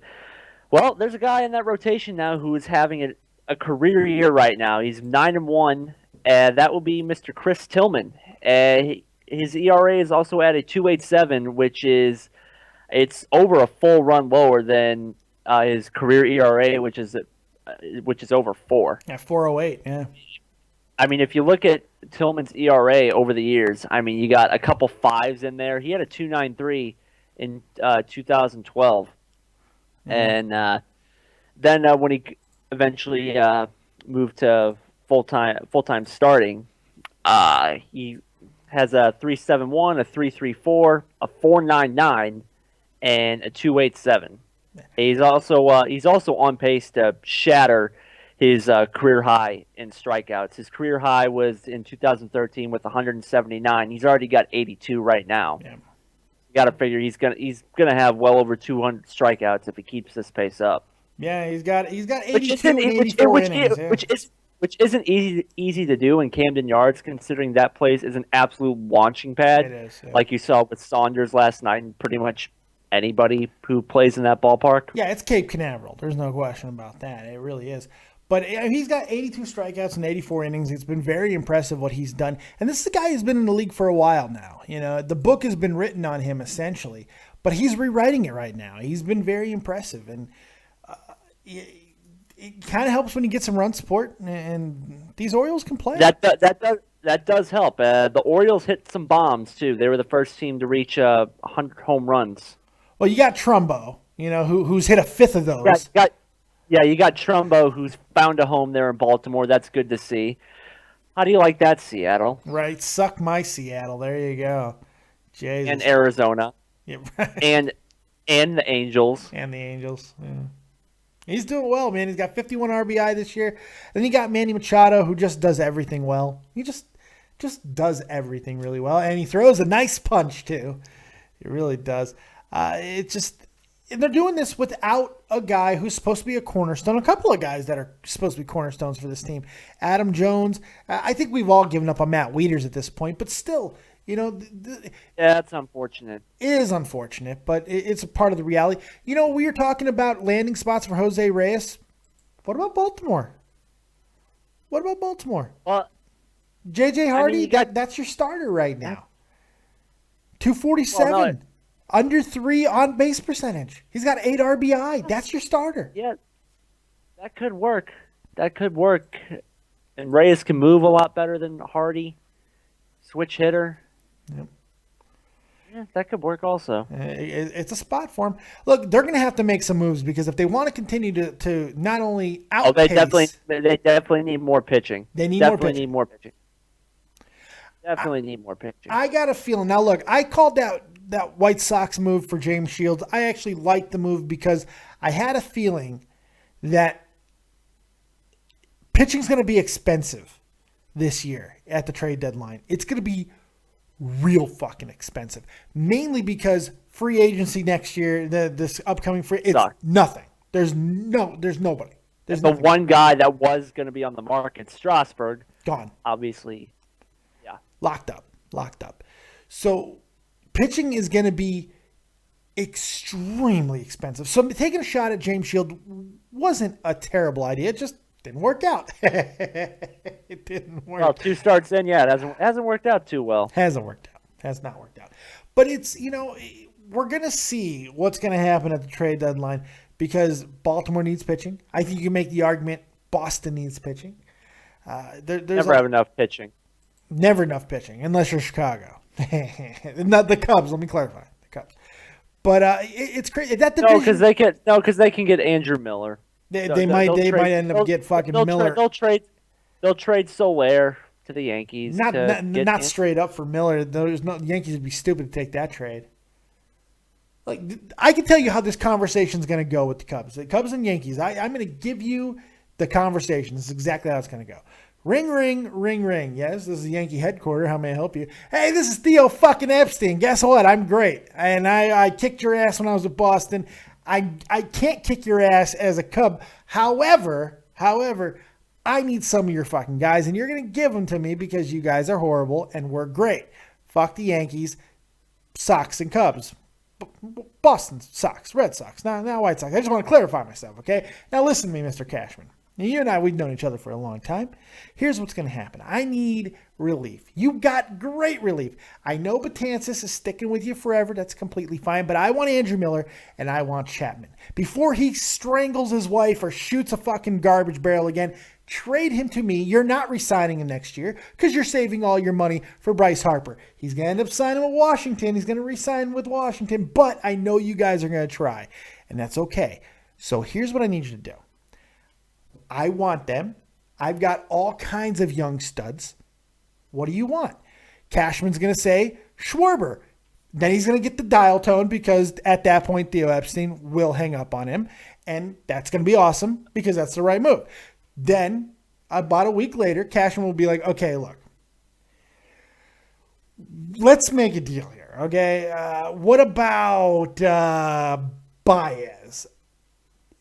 well, there's a guy in that rotation now who is having a career year right now. He's 9-1, and that will be Mr. Chris Tillman. His ERA is also at a 2.87, which is over a full run lower than his career ERA, which is over 4. Yeah, 4.08, yeah. I mean, if you look at Tillman's ERA over the years, I mean, you got a couple 5s in there. He had a 2.93 in 2012. Mm-hmm. And then when he eventually moved to full-time starting, he has a 3.71, a 3.34, a 4.99, and a 2.87. He's also on pace to shatter his career high in strikeouts. His career high was in 2013 with 179. He's already got 82 right now. Yeah. You got to figure he's gonna have well over 200 strikeouts if he keeps this pace up. Yeah, he's got 82 and 84 innings. Which isn't easy to do in Camden Yards, considering that place is an absolute launching pad. It is, yeah. Like you saw with Saunders last night, and pretty much anybody who plays in that ballpark. Yeah, it's Cape Canaveral. There's no question about that. It really is. But he's got 82 strikeouts and 84 innings. It's been very impressive what he's done. And this is a guy who's been in the league for a while now. You know, the book has been written on him essentially, but he's rewriting it right now. He's been very impressive, and it kind of helps when you get some run support, and these Orioles can play. That does help. The Orioles hit some bombs too. They were the first team to reach 100 home runs. Well, you got Trumbo, you know, who's hit a fifth of those. You got Trumbo, who's found a home there in Baltimore. That's good to see. How do you like that, Seattle? Right, suck my Seattle. There you go. Jesus. And Arizona. Yeah, right. And the Angels. And the Angels. Yeah. He's doing well, man. He's got 51 RBI this year. Then you got Manny Machado, who just does everything well. He just does everything really well, and he throws a nice punch too. He really does. And they're doing this without a guy who's supposed to be a cornerstone. A couple of guys that are supposed to be cornerstones for this team. Adam Jones. I think we've all given up on Matt Wieters at this point, but still, you know. Yeah, that's unfortunate. It is unfortunate, but it's a part of the reality. You know, we were talking about landing spots for Jose Reyes. What about Baltimore? Well, J.J. Hardy, that's your starter right now. 247. Well, no, under 3 on base percentage. He's got 8 RBI. That's your starter. Yeah, that could work. And Reyes can move a lot better than Hardy. Switch hitter. Yep. Yeah, that could work also. It's a spot for him. Look, they're going to have to make some moves because if they want to continue to not only outpace... they definitely need more pitching. Definitely need more pitching. I got a feeling. Now, look, I called that White Sox move for James Shields. I actually liked the move because I had a feeling that pitching's going to be expensive this year at the trade deadline. It's going to be real fucking expensive, mainly because free agency next year, this upcoming it's nothing. There's nobody. There's the one guy that was going to be on the market, Strasburg, gone. Obviously, yeah, locked up. So pitching is going to be extremely expensive. So taking a shot at James Shield wasn't a terrible idea. It just didn't work out. It didn't work. Well, 2 starts in, yeah, it hasn't worked out too well. Has not worked out. But it's, you know, we're going to see what's going to happen at the trade deadline because Baltimore needs pitching. I think you can make the argument Boston needs pitching. Never have enough pitching. Never enough pitching, unless you're Chicago. Not the Cubs. Let me clarify the Cubs. But it's crazy. That division, because they can get Andrew Miller. They might end up get fucking Miller. They'll trade Soler to the Yankees. Not straight up for Miller. Yankees would be stupid to take that trade. Like, I can tell you how this conversation is going to go with the Cubs. The Cubs and Yankees. I'm going to give you the conversation. This is exactly how it's going to go. Ring, ring, ring, ring. Yes, this is Yankee headquarters. How may I help you? Hey, this is Theo fucking Epstein. Guess what? I'm great. And I kicked your ass when I was at Boston. I can't kick your ass as a Cub. However, I need some of your fucking guys, and you're going to give them to me because you guys are horrible and we're great. Fuck the Yankees, Sox, and Cubs. Boston Sox, Red Sox, now White Sox. I just want to clarify myself, okay? Now listen to me, Mr. Cashman. You and I, we've known each other for a long time. Here's what's going to happen. I need relief. You got great relief. I know Betances is sticking with you forever. That's completely fine. But I want Andrew Miller and I want Chapman. Before he strangles his wife or shoots a fucking garbage barrel again, trade him to me. You're not re-signing him next year because you're saving all your money for Bryce Harper. He's going to end up signing with Washington. He's going to re-sign with Washington. But I know you guys are going to try. And that's okay. So here's what I need you to do. I want them. I've got all kinds of young studs. What do you want? Cashman's going to say Schwarber. Then he's going to get the dial tone because at that point, Theo Epstein will hang up on him. And that's going to be awesome because that's the right move. Then, about a week later, Cashman will be like, okay, look, let's make a deal here, okay? What about Baez?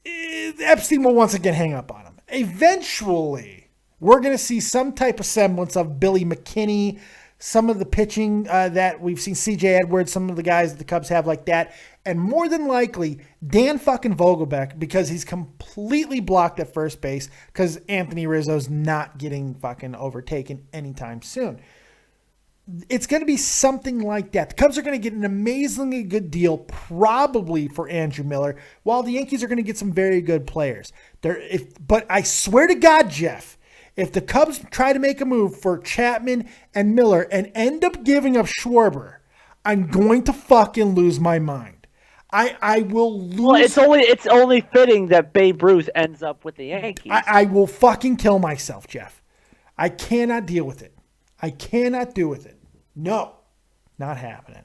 Epstein will once again hang up on him. Eventually, we're going to see some type of semblance of Billy McKinney, some of the pitching that we've seen, C.J. Edwards, some of the guys that the Cubs have like that, and more than likely, Dan fucking Vogelbach, because he's completely blocked at first base because Anthony Rizzo's not getting fucking overtaken anytime soon. It's going to be something like that. The Cubs are going to get an amazingly good deal probably for Andrew Miller, while the Yankees are going to get some very good players. But I swear to God, Jeff, if the Cubs try to make a move for Chapman and Miller and end up giving up Schwarber, I'm going to fucking lose my mind. I will lose. Well, it's only fitting that Babe Ruth ends up with the Yankees. I will fucking kill myself, Jeff. I cannot deal with it. I cannot do with it. No, not happening.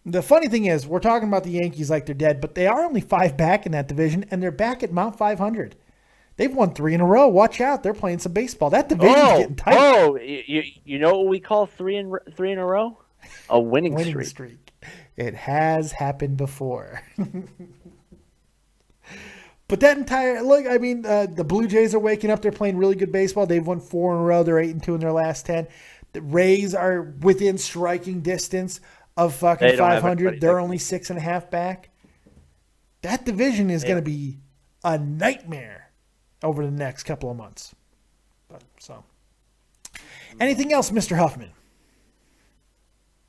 The funny thing is, we're talking about the Yankees like they're dead, but they are only 5 back in that division, and they're back at Mount 500. They've won 3 in a row. Watch out. They're playing some baseball. That division's getting tight. Oh, you know what we call three in a row? A winning streak. It has happened before. But that entire look, I mean, the Blue Jays are waking up. They're playing really good baseball. They've won 4 in a row. They're 8-2 in their last 10. The Rays are within striking distance of fucking 500. They're only 6.5 back. That division is going to be a nightmare over the next couple of months. Anything else, Mr. Huffman?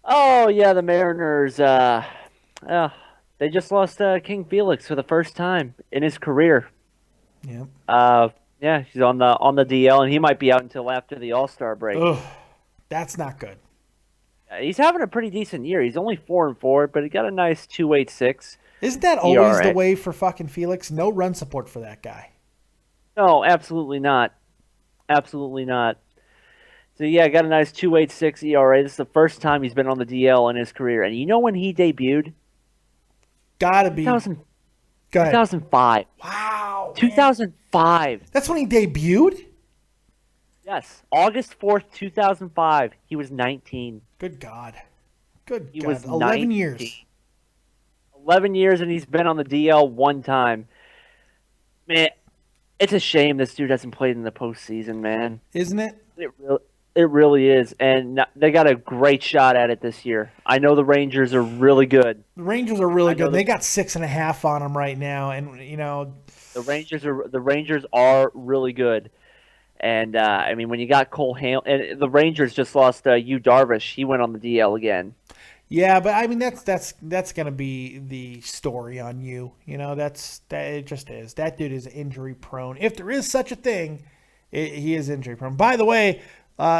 Oh yeah, the Mariners. They just lost King Felix for the first time in his career. Yeah. Yeah, he's on the DL, and he might be out until after the All-Star break. Ugh, that's not good. He's having a pretty decent year. He's only 4-4, but he got a nice 2.86. Isn't that always the way for fucking Felix? No run support for that guy. No, absolutely not. Absolutely not. So yeah, got a nice 2.86 ERA. This is the first time he's been on the DL in his career. And you know when he debuted? Gotta be 2005. Wow. 2005. That's when he debuted? Yes. August 4th, 2005. He was 19. Good God. Good he God. Was 11 years. 11 years, and he's been on the DL one time. Man, it's a shame this dude hasn't played in the postseason, man. Isn't it? It really is, and they got a great shot at it this year. I know the Rangers are really good. The Rangers are really good. They got 6.5 on them right now, and you know the Rangers are really good. And I mean, when you got Cole Hamels, and the Rangers just lost Yu Darvish. He went on the DL again. Yeah, but I mean that's gonna be the story on you. You know, it just is. That dude is injury prone. If there is such a thing, he is injury prone. By the way.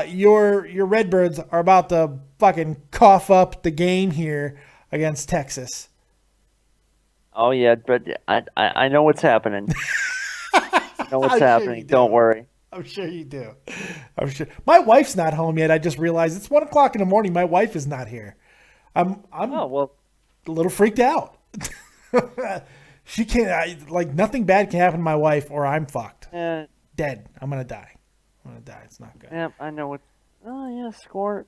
Your Redbirds are about to fucking cough up the game here against Texas. Oh yeah, but I know what's happening. I know what's happening. Sure Don't worry. I'm sure you do. I'm sure. My wife's not home yet. I just realized it's 1:00 in the morning. My wife is not here. I'm a little freaked out. She can't. Nothing bad can happen to my wife, or I'm fucked. Dead. I'm gonna die. It's not good. Yeah, I know what. Oh yeah, score.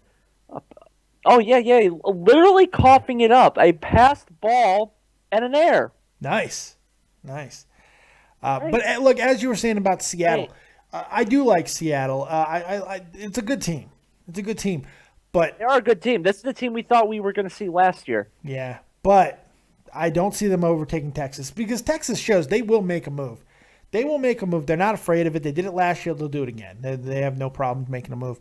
Oh yeah, literally coughing it up. A passed ball and an error. Nice. But look, as you were saying about Seattle, I do like Seattle. It's a good team. But they are a good team. This is the team we thought we were going to see last year. Yeah, but I don't see them overtaking Texas because Texas shows they will make a move. They will make a move. They're not afraid of it. They did it last year. They'll do it again. They have no problem making a move.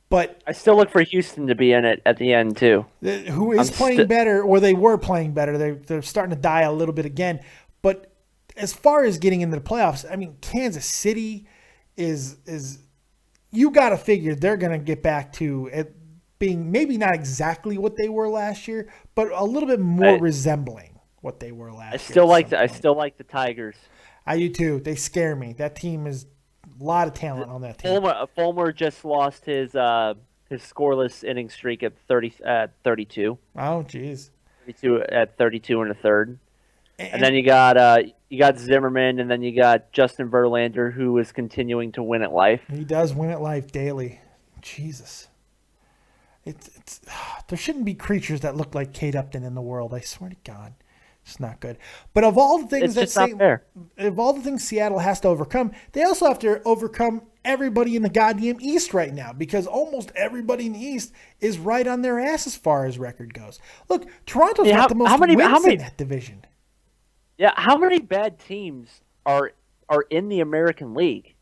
But I still look for Houston to be in it at the end, too. Who is playing better, or they were playing better. They're starting to die a little bit again. But as far as getting into the playoffs, I mean, Kansas City is you got to figure they're going to get back to it being maybe not exactly what they were last year, but a little bit more resembling what they were last year. I still like the Tigers. I do too. They scare me. That team is a lot of talent on that team. Fulmer just lost his scoreless inning streak at 32. Oh, jeez. 32 at 32 and a third. And then you got Zimmerman, and then you got Justin Verlander, who is continuing to win at life. He does win at life daily. Jesus. It's there shouldn't be creatures that look like Kate Upton in the world. I swear to God. It's not good. But of all the things of all the things Seattle has to overcome, they also have to overcome everybody in the goddamn East right now, because almost everybody in the East is right on their ass as far as record goes. Look, Toronto's got the most wins in that division. Yeah, how many bad teams are in the American League?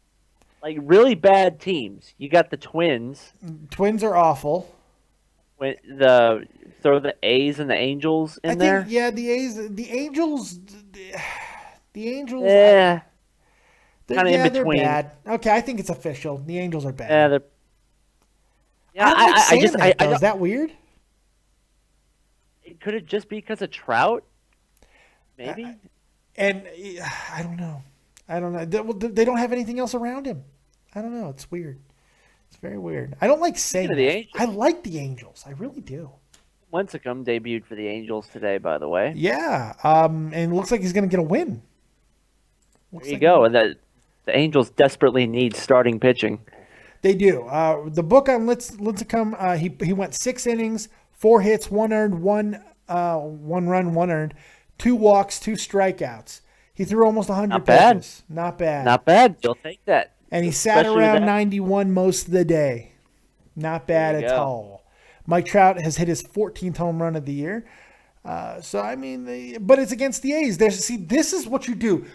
Like, really bad teams. You got the Twins. Twins are awful. Throw the A's and the Angels in there. Yeah, the Angels. Yeah, kind of in between. They're bad. Okay, I think it's official. The Angels are bad. Is that weird? Could it just be because of Trout? Maybe. And I don't know. They don't have anything else around him. I don't know. It's weird. It's very weird. I don't like saying it. I like the Angels. I really do. Lincecum debuted for the Angels today, by the way. Yeah. And it looks like he's going to get a win. There you go. And the Angels desperately need starting pitching. They do. The book on Lincecum, he went 6 innings, 4 hits, 1 earned, 1 run, 1 earned, 2 walks, 2 strikeouts. He threw almost 100 pitches. Not bad. Not bad. You'll take that. And he sat around 91 most of the day. Not bad at all. Mike Trout has hit his 14th home run of the year. But it's against the A's. This is what you do.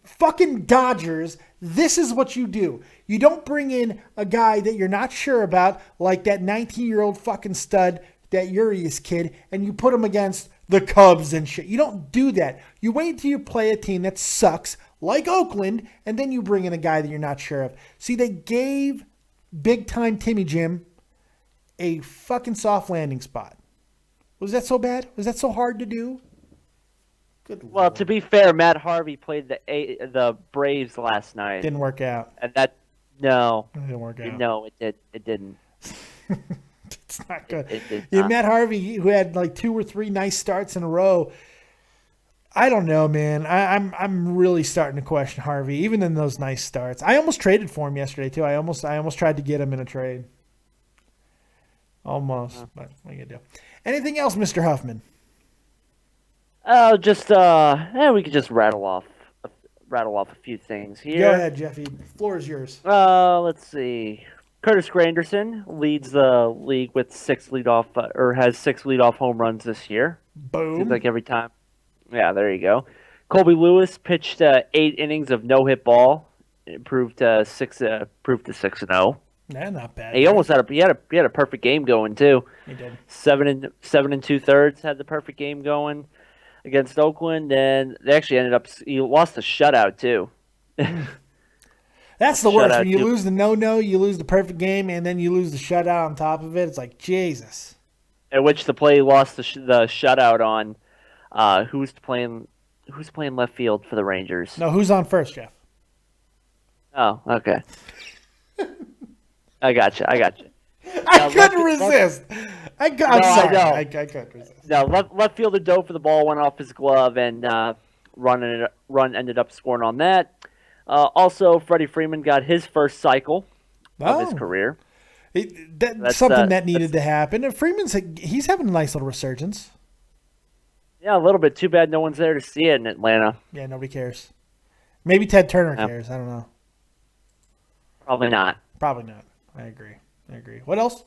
Fucking Dodgers, this is what you do. You don't bring in a guy that you're not sure about, like that 19-year-old fucking stud, that Urias kid, and you put him against the Cubs and shit. You don't do that. You wait until you play a team that sucks, like Oakland, and then you bring in a guy that you're not sure of. See, they gave big-time Timmy Jim a fucking soft landing spot. Was that so bad? Was that so hard to do? Good well, Lord. To be fair, Matt Harvey played the Braves last night. Didn't work out. And it didn't work out. No, it didn't. It's not good. Matt Harvey, who had like 2 or 3 nice starts in a row. I don't know, man. I'm really starting to question Harvey, even in those nice starts. I almost traded for him yesterday too. I almost tried to get him in a trade. Almost, but what are you gonna do? Anything else, Mr. Huffman? Oh, just we could just rattle off a few things here. Go ahead, Jeffy. The floor is yours. Let's see. Curtis Granderson leads the league with 6 leadoff home runs this year. Boom. Seems like every time. Yeah, there you go. Colby Lewis pitched 8 innings of no-hit ball. Improved to 6-0. Yeah, not bad. He almost had a perfect game going too. He did. 7 2/3 had the perfect game going against Oakland, and they actually he lost a shutout too. That's the worst. When you lose the no, you lose the perfect game, and then you lose the shutout on top of it. It's like, Jesus. At which the play lost the shutout on who's playing left field for the Rangers. No, who's on first, Jeff? Oh, okay. I got you. I couldn't resist. I'm sorry. I couldn't resist. No, left fielder dove for the ball, went off his glove, and run ended up scoring on that. Also, Freddie Freeman got his first cycle of his career. That's something that needed to happen. And he's having a nice little resurgence. Yeah, a little bit. Too bad no one's there to see it in Atlanta. Yeah, nobody cares. Maybe Ted Turner cares. I don't know. Probably not. I agree. What else?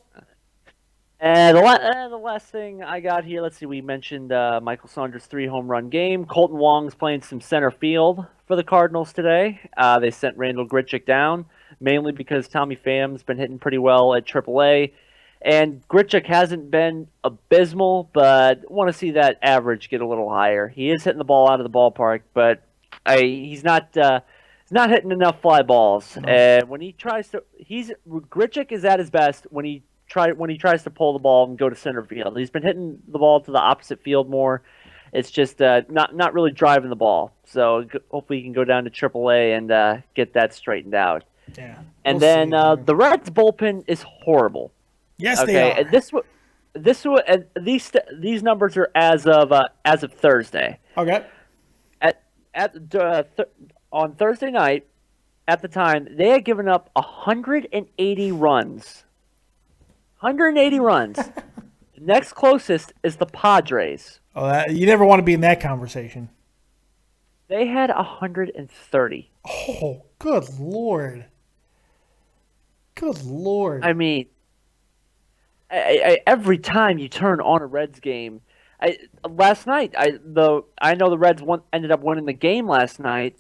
And the last thing I got here, let's see, we mentioned Michael Saunders' 3 home run game. Colton Wong's playing some center field for the Cardinals today. They sent Randall Grichuk down, mainly because Tommy Pham's been hitting pretty well at AAA. And Grichuk hasn't been abysmal, but want to see that average get a little higher. He is hitting the ball out of the ballpark, but he's not hitting enough fly balls. No. And when he tries to, Grichuk is at his best when he tries to pull the ball and go to center field. He's been hitting the ball to the opposite field more. It's just not really driving the ball. So hopefully he can go down to AAA and get that straightened out. Yeah. And then the Reds bullpen is horrible. Yes, they are. And these numbers are as of Thursday. Okay. on Thursday night, at the time, they had given up 180 runs. 180 runs. The next closest is the Padres. Oh, you never want to be in that conversation. They had 130. Oh, good Lord. Good Lord. I mean, every time you turn on a Reds game, last night, I know the Reds ended up winning the game last night.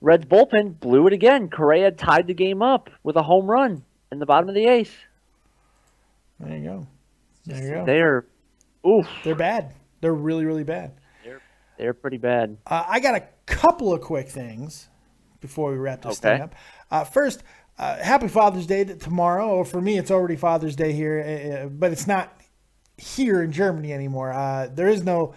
Reds bullpen blew it again. Correa tied the game up with a home run in the bottom of the eighth. There you go. There you go. They're bad. They're really, really bad. They're pretty bad. I got a couple of quick things before we wrap this thing up. First, happy Father's Day tomorrow. Or for me, it's already Father's Day here, but it's not here in Germany anymore. There is no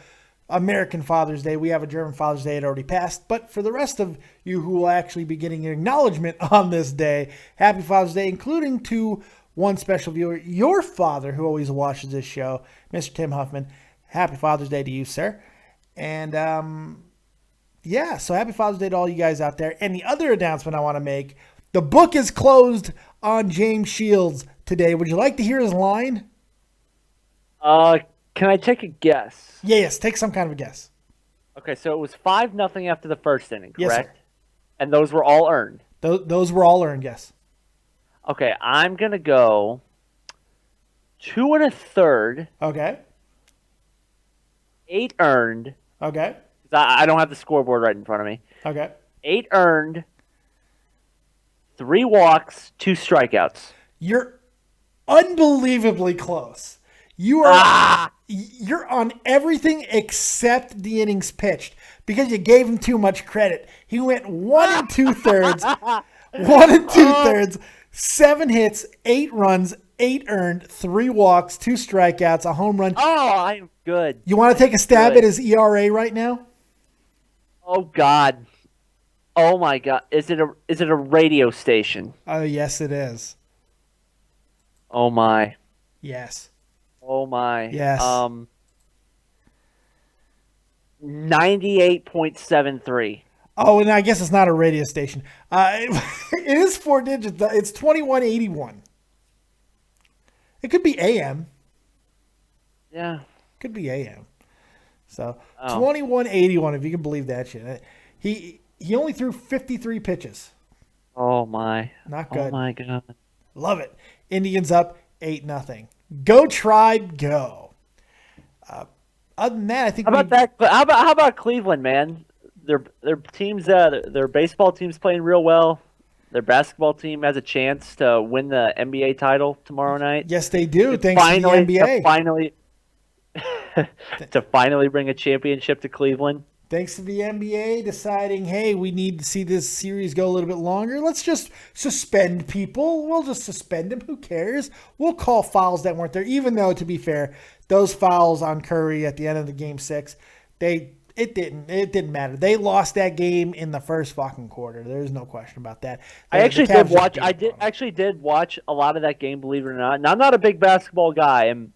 American Father's Day. We have a German Father's Day. It already passed. But for the rest of you who will actually be getting an acknowledgement on this day, happy Father's Day, including to one special viewer, your father, who always watches this show, Mr. Tim Huffman. Happy Father's Day to you, sir. And, so happy Father's Day to all you guys out there. And the other announcement I want to make, the book is closed on James Shields today. Would you like to hear his line? Can I take a guess? Yes, take some kind of a guess. Okay, so it was 5-0 after the first inning, correct? Yes, sir. And those were all earned? Those were all earned, yes. Okay, I'm going to go 2 1/3. Okay. 8 earned. Okay. I don't have the scoreboard right in front of me. Okay. 8 earned, 3 walks, 2 strikeouts. You're unbelievably close. You're on everything except the innings pitched because you gave him too much credit. He went 1 2/3, 1 2/3, 7 hits, 8 runs, 8 earned, 3 walks, 2 strikeouts, a home run. Oh, I'm good. You want to take a stab at his ERA right now? Oh God. Oh my God. Is it a radio station? Oh, yes, it is. Oh my. Yes. Oh my. Yes. 98.73. Oh, and I guess it's not a radio station. It is 4 digits. It's 2181. It could be AM. Yeah. Could be AM. So 2181, if you can believe that shit. He only threw 53 pitches. Oh my. Not good. Oh my God. Love it. Indians up 8-0. Go Tribe, go. Other than that, I think. How about Cleveland, man? Their teams, their baseball team's playing real well. Their basketball team has a chance to win the NBA title tomorrow night. Yes, they do. Thanks to the NBA. To finally bring a championship to Cleveland. Thanks to the NBA deciding, hey, we need to see this series go a little bit longer. Let's just suspend people. We'll just suspend them. Who cares? We'll call fouls that weren't there. Even though, to be fair, those fouls on Curry at the end of the Game 6, it didn't matter. They lost that game in the first fucking quarter. There's no question about that. I actually did watch a lot of that game, believe it or not. And I'm not a big basketball guy, and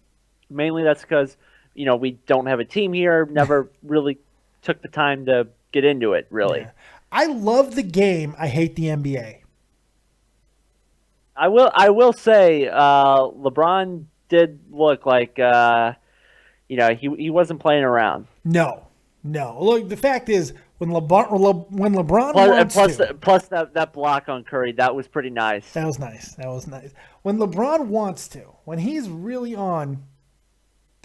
mainly that's because we don't have a team here. Never really took the time to get into it, really. Yeah. I love the game. I hate the NBA. I will say LeBron did look like he wasn't playing around. No. Look, the fact is when LeBron plus that block on Curry, that was pretty nice. That was nice. When LeBron wants to, when he's really on,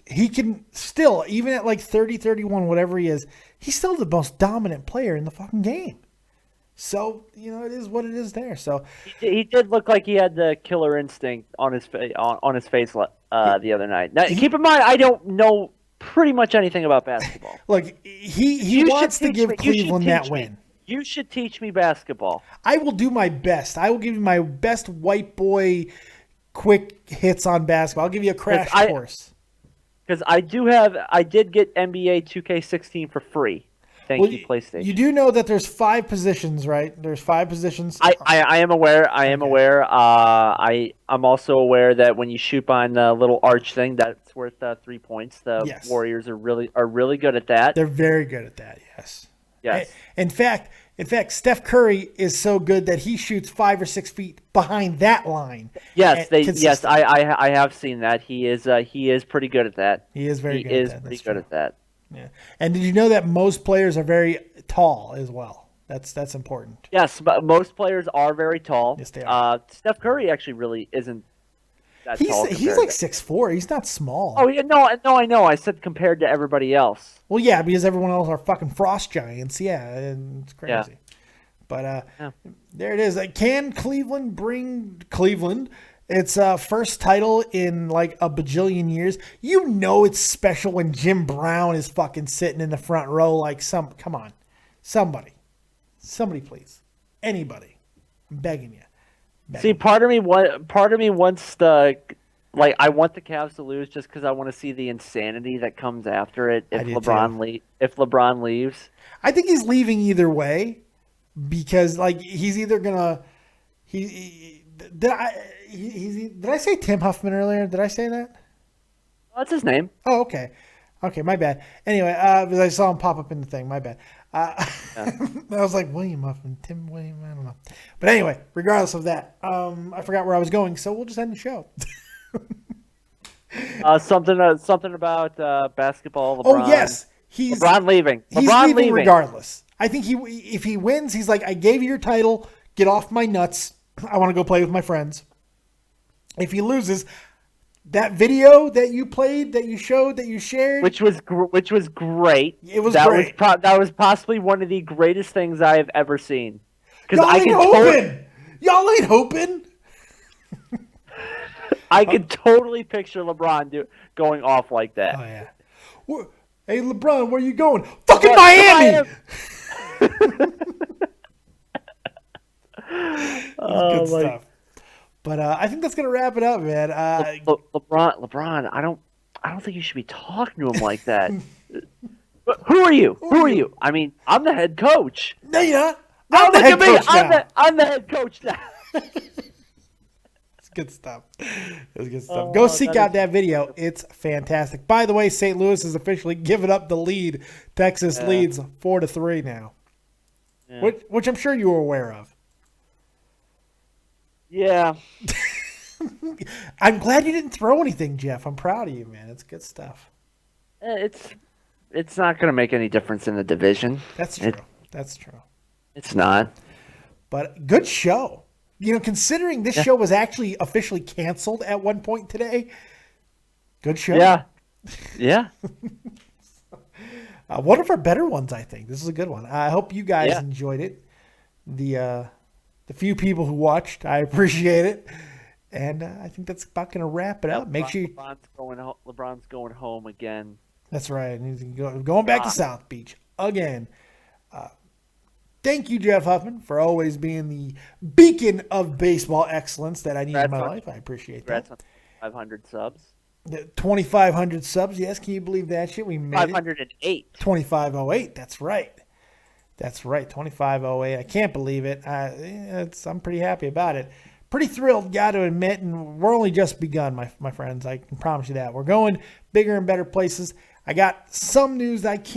he can still, even at like 30, 31, whatever he is, he's still the most dominant player in the fucking game. So, it is what it is there. So he did look like he had the killer instinct on his face the other night. Now, keep in mind, I don't know pretty much anything about basketball. Look, he wants to give Cleveland that win. You should teach me basketball. I will do my best. I will give you my best white boy quick hits on basketball. I'll give you a crash course. Because I did get NBA 2K16 for free. Thank you, PlayStation. You do know that there's 5 positions, right? There's 5 positions. I am aware. I'm also aware that when you shoot behind the little arch thing, that's worth 3 points. The Warriors are really good at that. They're very good at that. Yes. Yes. In fact, Steph Curry is so good that he shoots 5 or 6 feet behind that line. Yes, I have seen that. He is pretty good at that. He is very good at that. Pretty good at that. Yeah. And did you know that most players are very tall as well? That's important. Yes, but most players are very tall. Yes, they are. Steph Curry actually really isn't that tall. He's like 6'4". He's not small. Oh yeah, no, I know. I said compared to everybody else. Well, yeah, because everyone else are fucking frost giants. Yeah, and it's crazy. Yeah. But there it is. Can Cleveland bring Cleveland its first title in like a bajillion years? You know it's special when Jim Brown is fucking sitting in the front row. Like come on, somebody please, anybody, I'm begging you. See, part of me wants the I want the Cavs to lose just because I want to see the insanity that comes after it if LeBron leaves. I think he's leaving either way because he's either gonna did I say Tim Huffman earlier? Did I say that? That's his name. Oh, okay. Okay, my bad. Anyway, because I saw him pop up in the thing. My bad. I was like, William Huffman, Tim William, I don't know. But anyway, regardless of that, I forgot where I was going, so we'll just end the show. Something about basketball. LeBron. Oh, yes. LeBron leaving. He's leaving regardless. I think if he wins, he's like, I gave you your title. Get off my nuts. I want to go play with my friends. If he loses, that video that you played, that you showed, that you shared, which was great. It was great. That was possibly one of the greatest things I have ever seen. Y'all ain't hoping. I could totally picture LeBron going off like that. Oh yeah. Hey LeBron, where you going? Fucking Miami. Good stuff. But I think that's gonna wrap it up, man. LeBron, I don't think you should be talking to him like that. But who are you? Who are you? I mean, I'm the head coach. No, you're not. I'm the head coach now. It's good stuff. It was good stuff. Go seek out that video. It's fantastic. By the way, St. Louis has officially given up the lead. Texas leads 4-3 now, which I'm sure you were aware of. Yeah. I'm glad you didn't throw anything, Jeff. I'm proud of you, man. It's good stuff. It's not going to make any difference in the division. That's true. That's true. It's not. But good show. You know, considering this show was actually officially canceled at one point today, good show. Yeah. Yeah. One of our better ones, I think. This is a good one. I hope you guys enjoyed it. The few people who watched, I appreciate it. And I think that's about going to wrap it up. Make sure LeBron's going home again. That's right. He's going back to South Beach again. Thank you, Jeff Huffman, for always being the beacon of baseball excellence that I need in my life. I appreciate that. 500 subs. 2,500 subs. Yes, can you believe that shit? We made 508. 2508. That's right. That's right. 2508. I can't believe it. I'm pretty happy about it. Pretty thrilled, got to admit, and we're only just begun, my friends. I can promise you that. We're going bigger and better places. I got some news that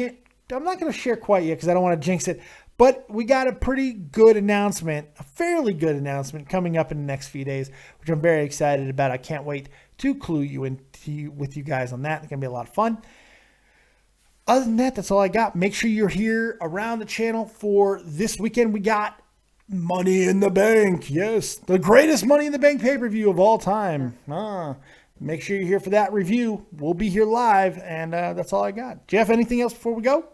I'm not going to share quite yet because I don't want to jinx it, but we got a pretty good announcement, a fairly good announcement coming up in the next few days, which I'm very excited about. I can't wait to clue you into with you guys on that. It's going to be a lot of fun. Other than that, that's all I got. Make sure you're here around the channel for this weekend. We got Money in the Bank. Yes, the greatest Money in the Bank pay-per-view of all time. Make sure you're here for that review. We'll be here live, and that's all I got. Jeff, anything else before we go?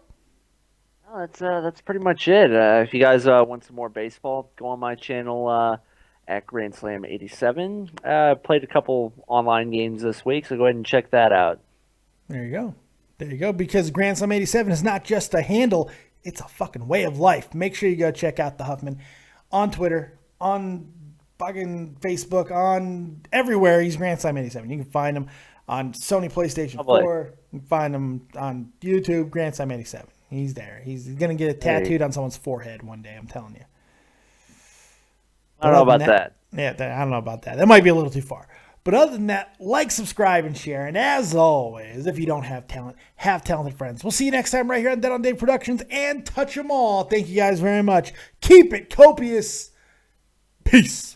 No, that's pretty much it. If you guys want some more baseball, go on my channel at Grand Slam 87. Played a couple online games this week, so go ahead and check that out. There you go. There you go. Because Grand Slam 87 is not just a handle, it's a fucking way of life. Make sure you go check out the Huffman on Twitter, on fucking Facebook, on everywhere. He's Grand Slam 87. You can find him on Sony PlayStation 4. You can find him on YouTube, Grand Slam 87. He's there. He's going to get it tattooed on someone's forehead one day, I'm telling you. I don't know about that. Yeah, I don't know about that. That might be a little too far. But other than that, like, subscribe, and share. And as always, if you don't have talent, have talented friends. We'll see you next time right here on Dead on Dave Productions, and touch them all. Thank you guys very much. Keep it copious. Peace.